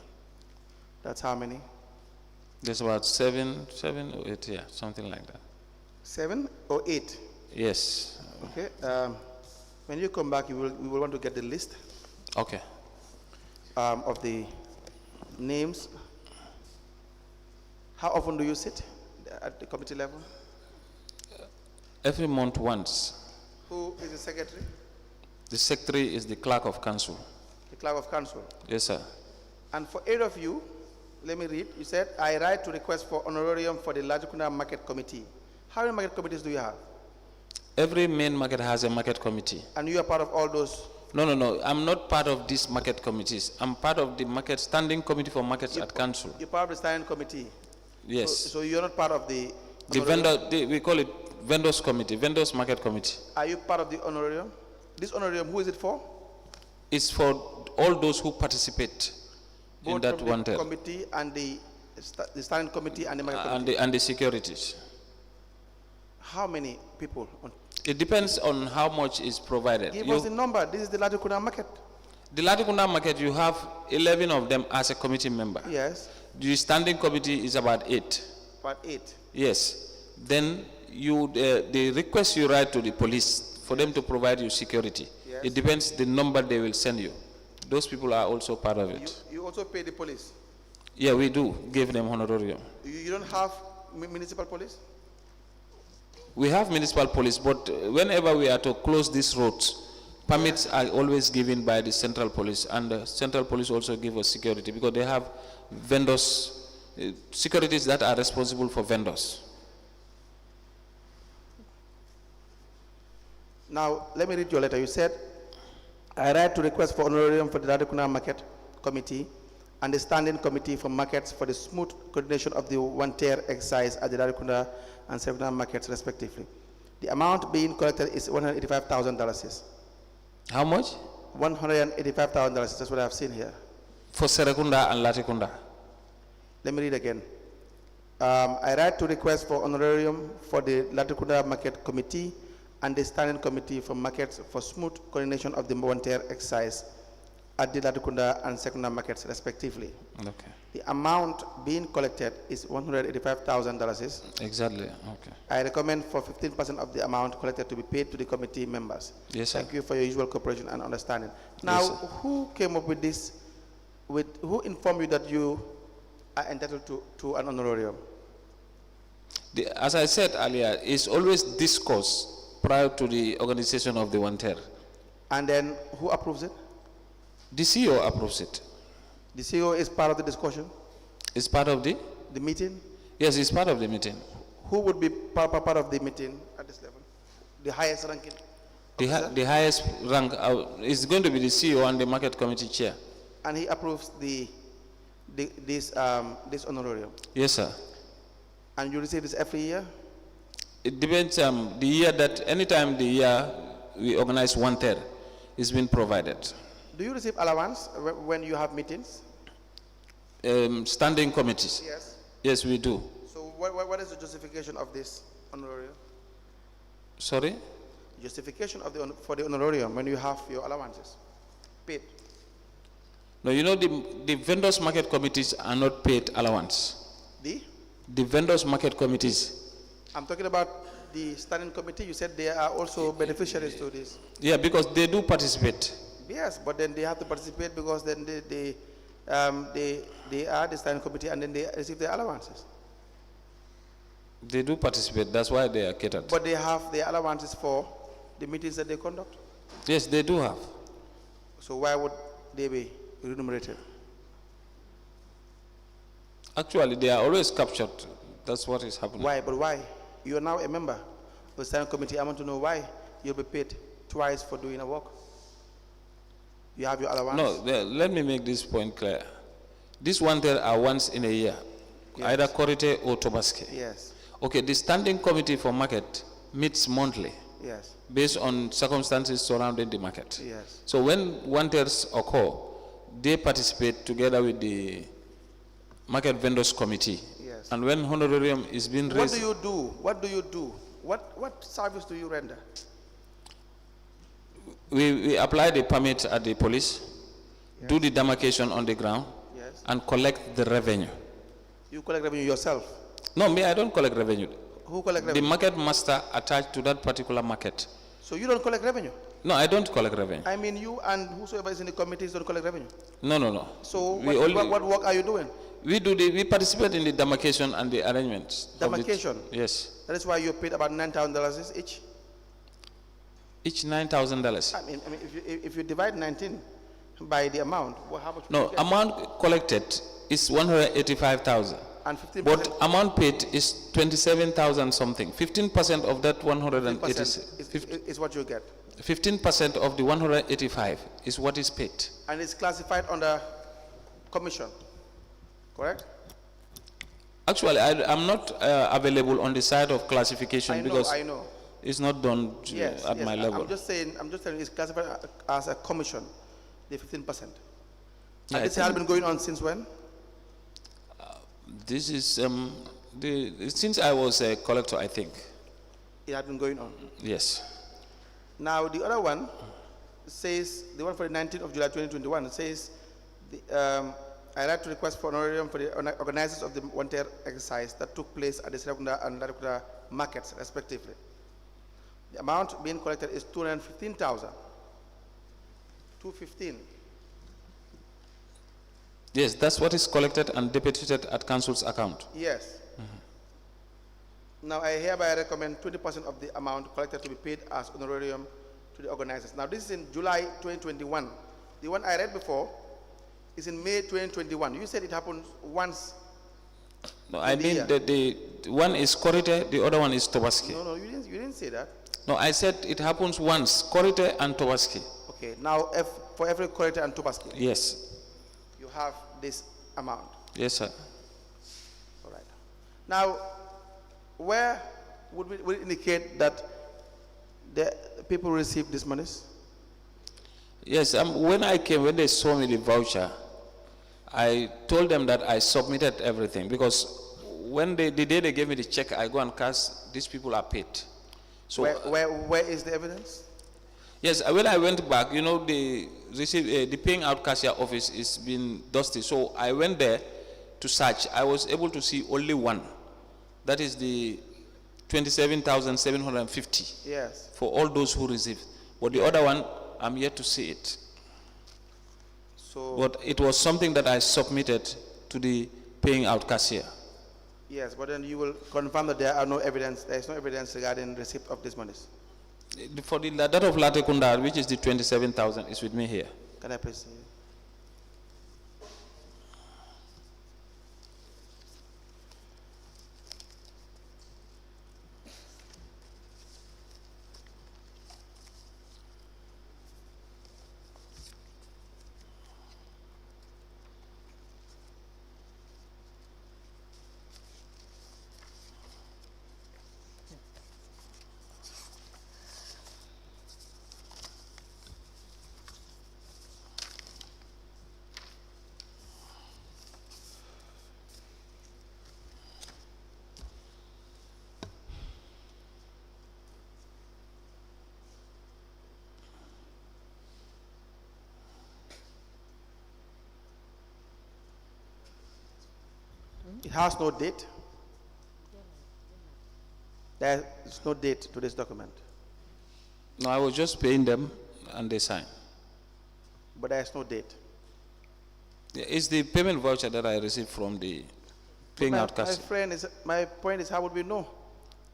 That's how many? There's about seven or eight, yeah, something like that. 7 or 8? Yes. Okay. When you come back, we will want to get the list. Okay. Of the names. How often do you sit at the committee level? Every month once. Who is the secretary? The secretary is the clerk of council. The clerk of council. Yes, sir. And for 8 of you, let me read. You said, I write to request for honorarium for the Lajikunda Market Committee. How many market committees do you have? Every main market has a market committee. And you are part of all those? No. I'm not part of these market committees. I'm part of the market standing committee for markets at council. You're part of the standing committee? Yes. So you're not part of the vendor, we call it vendors committee, vendors market committee. Are you part of the honorarium? This honorarium, who is it for? It's for all those who participate Both in that from one the term. committee and the standing committee and the market committee? And the securities. How many people? It depends on how much is provided. Give us the number. This is the Lajikunda market. The Latikunda market, you have 11 of them as a committee member. Yes. The standing committee is about 8. About 8. Yes. Then the request you write to the police for them to provide you security. Yes. It depends the number they will send you. Those people are also part of it. You also pay the police? Yeah, we do give them honorarium. You don't have municipal police? We have municipal police, but whenever we are to close these roads, permits are always given by the central police, and the central police also give us security because they have vendors, securities that are responsible for vendors. Now, let me read your letter. You said, I write to request for honorarium for the Ladikunda Market Committee and the Standing Committee for Markets for the smooth coordination of the one-tier exercise at the Ladikunda and Serekunda markets, respectively. The amount being collected is $185,000. How much? $185,000. That's what I've seen here. For Serekunda and Latikunda. Let me read again. I write to request for honorarium for the Latikunda Market Committee and the Standing Committee for Markets for smooth coordination of the one-tier exercise at the Latikunda and Serekunda markets, respectively. Okay. The amount being collected is $185,000. Exactly. Okay. I recommend for 15% of the amount collected to be paid to the committee members. Yes, sir. Thank you for your usual cooperation and understanding. Now, Yes, who came up with this? Who informed you that you are entitled to an honorarium? As I said earlier, it's always discussed prior to the organization of the one-tier. And then who approves it? The CEO approves it. The CEO is part of the discussion? It's part of the? The meeting? Yes, it's part of the meeting. Who would be part of the meeting at this level? The highest ranking? The highest rank is going to be the CEO and the market committee chair. And he approves this honorarium? Yes, sir. And you receive this every year? It depends the year that, anytime the year we organize one-tier, it's been provided. Do you receive allowance when you have meetings? Standing committees? Yes. Yes, we do. So what is the justification of this honorarium? Sorry? Justification of for the honorarium when you have your allowances paid? No, you know the vendors market committees are not paid allowance. The vendors market committees. I'm talking about the standing committee. You said they are also beneficiaries to this. Yeah, because they do participate. Yes, but then they have to participate because then they are the standing committee and then they receive their allowances. They do participate. That's why they are catered. But they have their allowances for the meetings that they conduct? Yes, they do have. So why would they be remunerated? Actually, they are always captured. That's what is happening. Why? But why? You are now a member of the standing committee. I want to know why you'll be paid twice for doing a work. You have your allowance? No, let me make this point clear. These wanted are once in a year, Yes. either Korite or Tobaske. Yes, Okay, the standing committee for market meets monthly yes, based on circumstances surrounding the market. yes. So when wanters occur, they participate together with the market vendors committee. Yes. And when honorarium is being What raised, do you do? What do you do? What service do you render? we apply the permit at the police, do the demarcation on the ground, Yes. and collect the revenue. You collect revenue yourself. No, me, I don't collect revenue. Who collect The revenue? market master attached to that particular market. So you don't collect revenue? No, I don't collect revenue. I mean, you and whosoever is in the committees don't collect revenue. No, no, no. So We what work are you doing? we participate in the demarcation and the arrangements. of the- Demarcation? Yes. That is why you paid about $9,000 each. Each $9,000. I mean, if you divide 19 by the amount, how much? No, would you get? amount collected is 185,000. And 15%. But amount paid is 27,000 something. 15% of that 186. is what you get. 15% of the 185 is what is paid. And it's classified under commission, correct? Actually, I'm not available on the side of classification I know, because I know. it's not done Yes, at yes. my level. I'm just telling you, it's classified as a commission, the 15%. Yeah, And this has been going on since when? This is since I was a collector, I think. It had been going on. Yes. Now, the other one says, the one for the 19th of July 2021, says, I like to request for honorarium for the organizers of the one-tier exercise that took place at the Serakunda and Larakunda markets, respectively. The amount being collected is 215,000. 215. Yes, that's what is collected and deposited at council's account. Yes. Now, I hereby recommend 20% of the amount collected to be paid as honorarium to the organizers. Now, this is in July 2021. The one I read before is in May 2021. You said it happened once. No, I mean the one is Korite, the other one is Tobaski. No, you didn't say that. No, I said it happens once, Korite and Tobaski. Okay, now for every Korite and Tobaski, Yes. you have this amount. Yes, sir. All right. Now, where would it indicate that the people receive these monies? Yes, when I came, when they saw me the voucher, I told them that I submitted everything because when the day they gave me the check, I go and cash, these people are paid. So where is the evidence? yes, when I went back, you know, the paying out cashier office is been dusty. So I went there to search. I was able to see only one. That is the 27,750 Yes. for all those who received. But the other one, I'm yet to see it. So But it was something that I submitted to the paying out cashier. yes, but then you will confirm that there is no evidence regarding receipt of these monies. For that of Latekunda, which is the 27,000, is with me here. Can I please see it? It has no date. There is no date to this document, No, I was just paying them and they signed. but there is no date. It's the payment voucher that I received from the paying out My cashier. friend, my point is, how would we know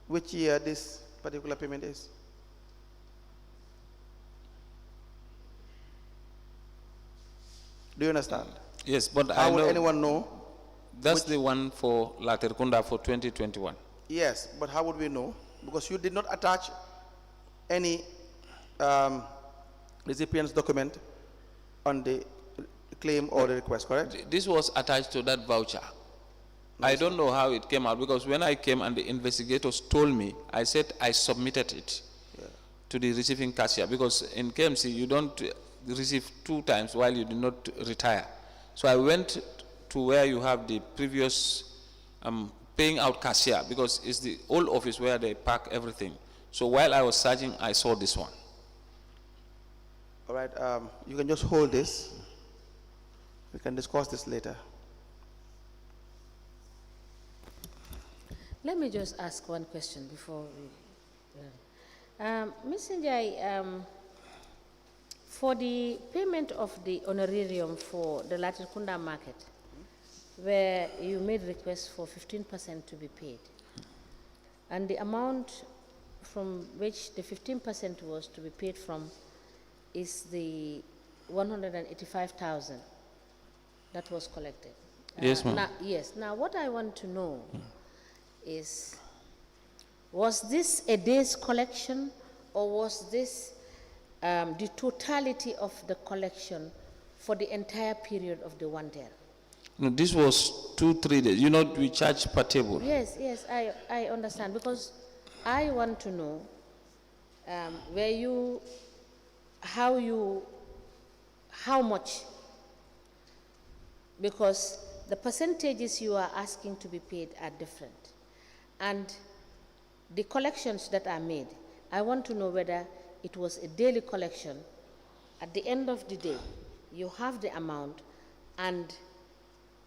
which year this particular payment is? Do you understand? Yes, but How I would know anyone know? that's the one for Laterkunda for 2021. Yes, but how would we know? Because you did not attach any recipient's document on the claim or the request, correct? This was attached to that voucher. I don't know how it came out, because when I came and the investigators told me, I said I submitted it to the receiving cashier, because in K.M.C. you don't receive 2 times while you do not retire. So I went to where you have the previous paying out cashier, because it's the old office where they pack everything. So while I was searching, I saw this one. All right, you can just hold this. We can discuss this later. Let me just ask one question before we... Ms. Njie, for the payment of the honorarium for the Latrikunda market, where you made request for 15% to be paid, and the amount from which the 15% was to be paid from is the 185,000 that was collected. Yes, ma'am. Yes. Now, what I want to know is, was this a day's collection, or was this the totality of the collection for the entire period of the 1 day? No, this was 2-3 days. You know, we charge per table. Yes, yes, I understand, because I want to know how much, because the percentages you are asking to be paid are different. And the collections that are made, I want to know whether it was a daily collection. At the end of the day, you have the amount and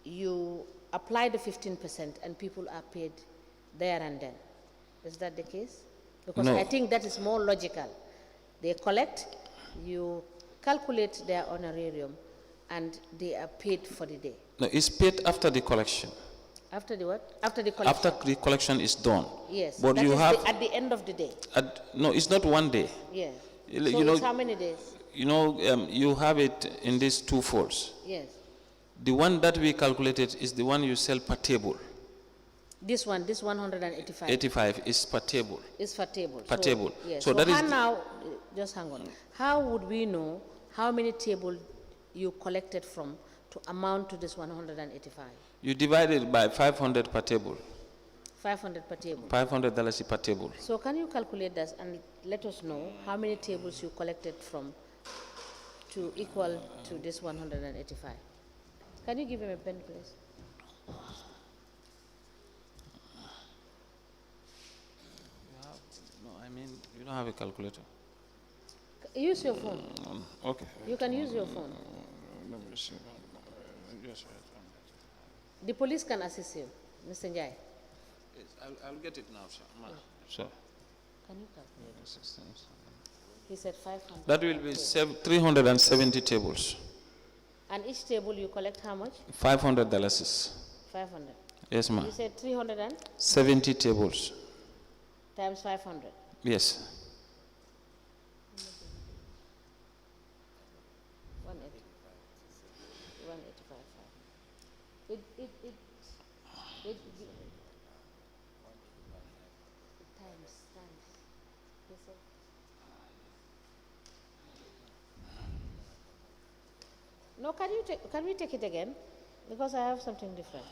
you apply the 15% and people are paid there and then. Is that the case? Because No. I think that is more logical. They collect, you calculate their honorarium, and they are paid for the day. No, it's paid after the collection. After the what? After the collection. After the collection is done. Yes. But that you is have at the end of the day. No, it's not 1 day. Yes. You So know, it's how many days? You know, you have it in these 2 folds. Yes. The one that we calculated is the one you sell per table. This one, this 185. 85 is per table. Is per table. Per table. Yes. So So that is how now, just hang on. How would we know how many tables you collected from to amount to this 185? You divide it by 500 per table. 500 per table. $500 per table. So can you calculate that and let us know how many tables you collected from to equal to this 185? Can you give him a pen, please? No, I mean, you don't have a calculator. Use your phone. Okay. You can use your phone. Let me see. Yes, The police can assist you, Mr. Njie. I'll get it now, sir. Sure. Can you calculate? He said 500. That will be 370 tables. And each table you collect how much? $500. 500. Yes, ma'am. You said 300 and 70 tables. times 500. Yes. 185. It times. He said. No, can we take it again? Because I have something different.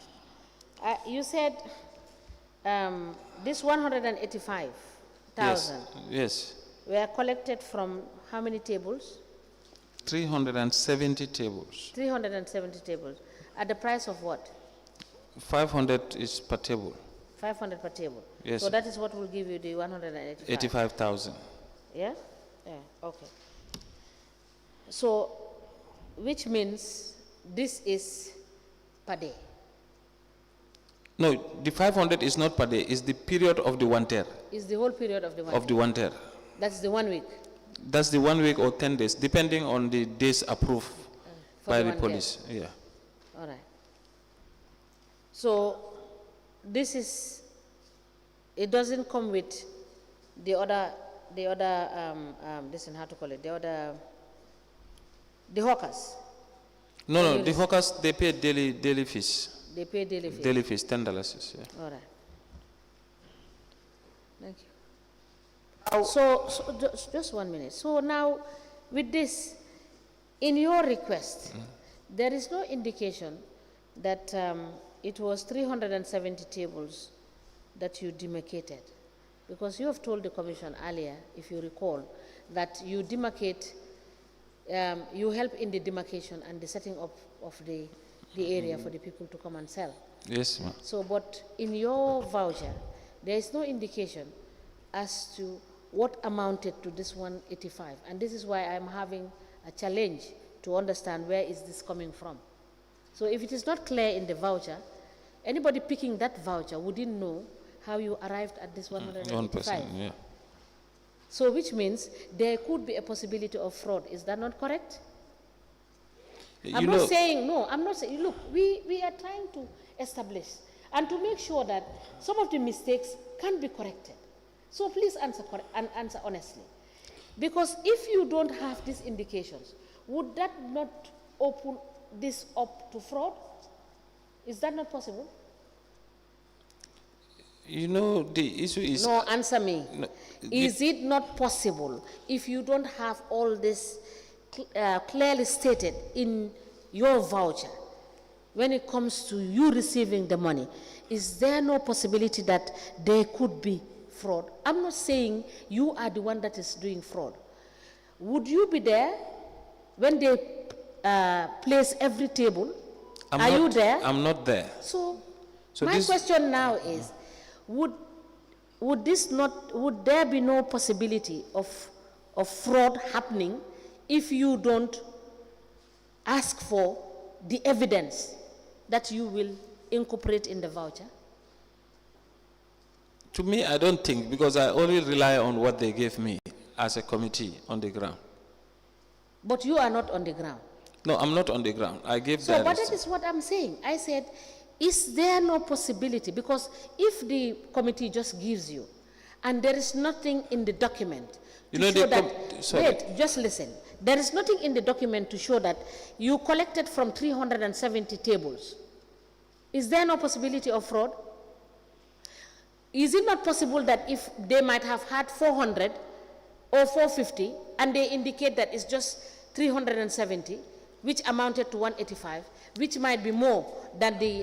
You said this 185,000 Yes. were collected from how many tables? 370 tables. 370 tables. At the price of what? 500 is per table. 500 per table. Yes. So that is what will give you the 185. 85,000. Yeah? Yeah, okay. So, which means this is per day. No, the 500 is not per day. It's the period of the 1 year. Is the whole period of the one. Of the 1 year. That's the 1 week. That's the 1 week or 10 days, depending on the days approved for by the the 1 police. year. Yeah. All right. So this is, it doesn't come with the other, listen, how to call it, the hawkers. No, the hawkers, they pay daily fees. They pay daily fees. Daily fees, $10. Yeah. All right. Thank you. So just 1 minute. So now, with this, In your request, there is no indication that it was 370 tables that you demarcated, because you have told the commission earlier, if you recall, that you demarcate, you help in the demarcation and the setting up of the area for the people to come and sell. Yes, ma'am. So, but in your voucher, there is no indication as to what amounted to this 185, and this is why I'm having a challenge to understand where is this coming from. So if it is not clear in the voucher, anybody picking that voucher wouldn't know how you arrived at this 185. 1%, yeah. So which means there could be a possibility of fraud. Is that not correct? I'm not saying, no, I'm not saying, look, we are trying to establish and to make sure that some of the mistakes can be corrected. So please answer honestly. Because if you don't have these indications, would that not open this up to fraud? Is that not possible? You know, the issue is... No, answer me. No, is it not possible, if you don't have all this clearly stated in your voucher, when it comes to you receiving the money, is there no possibility that there could be fraud? I'm not saying you are the one that is doing fraud. Would you be there when they place every table? Are you there? I'm not there. So my question now is, would there be no possibility of fraud happening if you don't ask for the evidence that you will incorporate in the voucher? To me, I don't think, because I only rely on what they gave me as a committee on the ground. But you are not on the ground. No, I'm not on the ground. I gave So, but that is what I'm saying. I said, is there no possibility? Because if the committee just gives you, and there is nothing in the document to show that, wait, just listen. There is nothing in the document to show that you collected from 370 tables. Is there no possibility of fraud? Is it not possible that if they might have had 400 or 450 and they indicate that it's just 370, which amounted to 185, which might be more than the,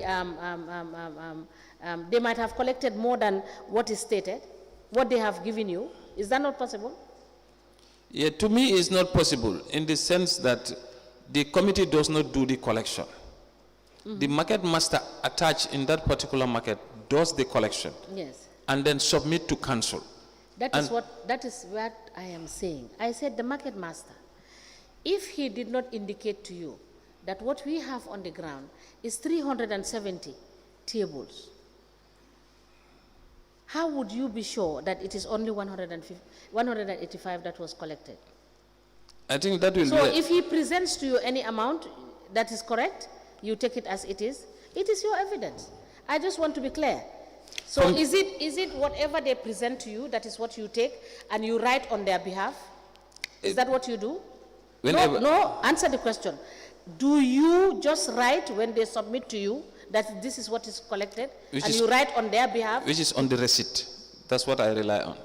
they might have collected more than what is stated, what they have given you? Is that not possible? Yeah, to me it's not possible, in the sense that the committee does not do the collection. The market master attached in that particular market does the collection. Yes. And then submit to council. That is what I am saying. I said the market master, if he did not indicate to you that what we have on the ground is 370 tables, how would you be sure that it is only 185 that was collected? I think that will So if he presents to you any amount that is correct, you take it as it is your evidence. I just want to be clear. So is it whatever they present to you, that is what you take and you write on their behalf? Is that what you do? No, answer the question. Do you just write when they submit to you that this is what is collected, and you write on their behalf? Which is on the receipt. That's what I rely on.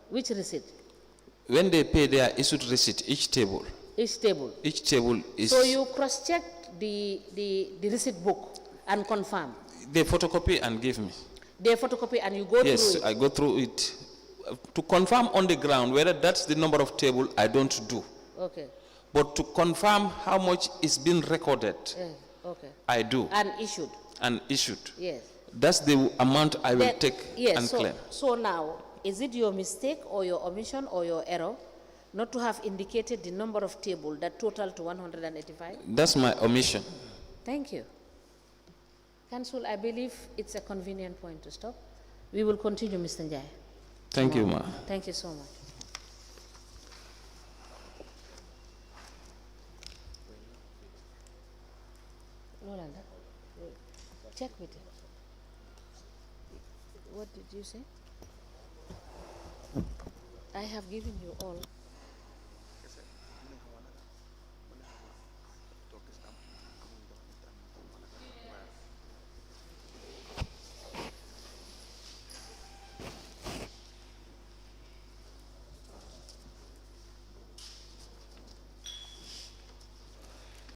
Which receipt? When they pay their issued receipt, each table. Each table. Each table is... So you cross-check the receipt book and confirm? They photocopy and give me. They photocopy and you go through it? Yes, I go through it. To confirm on the ground whether that's the number of table, I don't do. Okay. But to confirm how much is being recorded, okay. I do. And issued? And issued. Yes. That's the amount I will take and claim. So now, is it your mistake or your omission or your error not to have indicated the number of tables that total to 185? That's my omission. Thank you. Council, I believe it's a convenient point to stop. We will continue, Mr. Njie. Thank you, ma'am. Thank you so much. Rolanda, check with him. What did you say? I have given you all.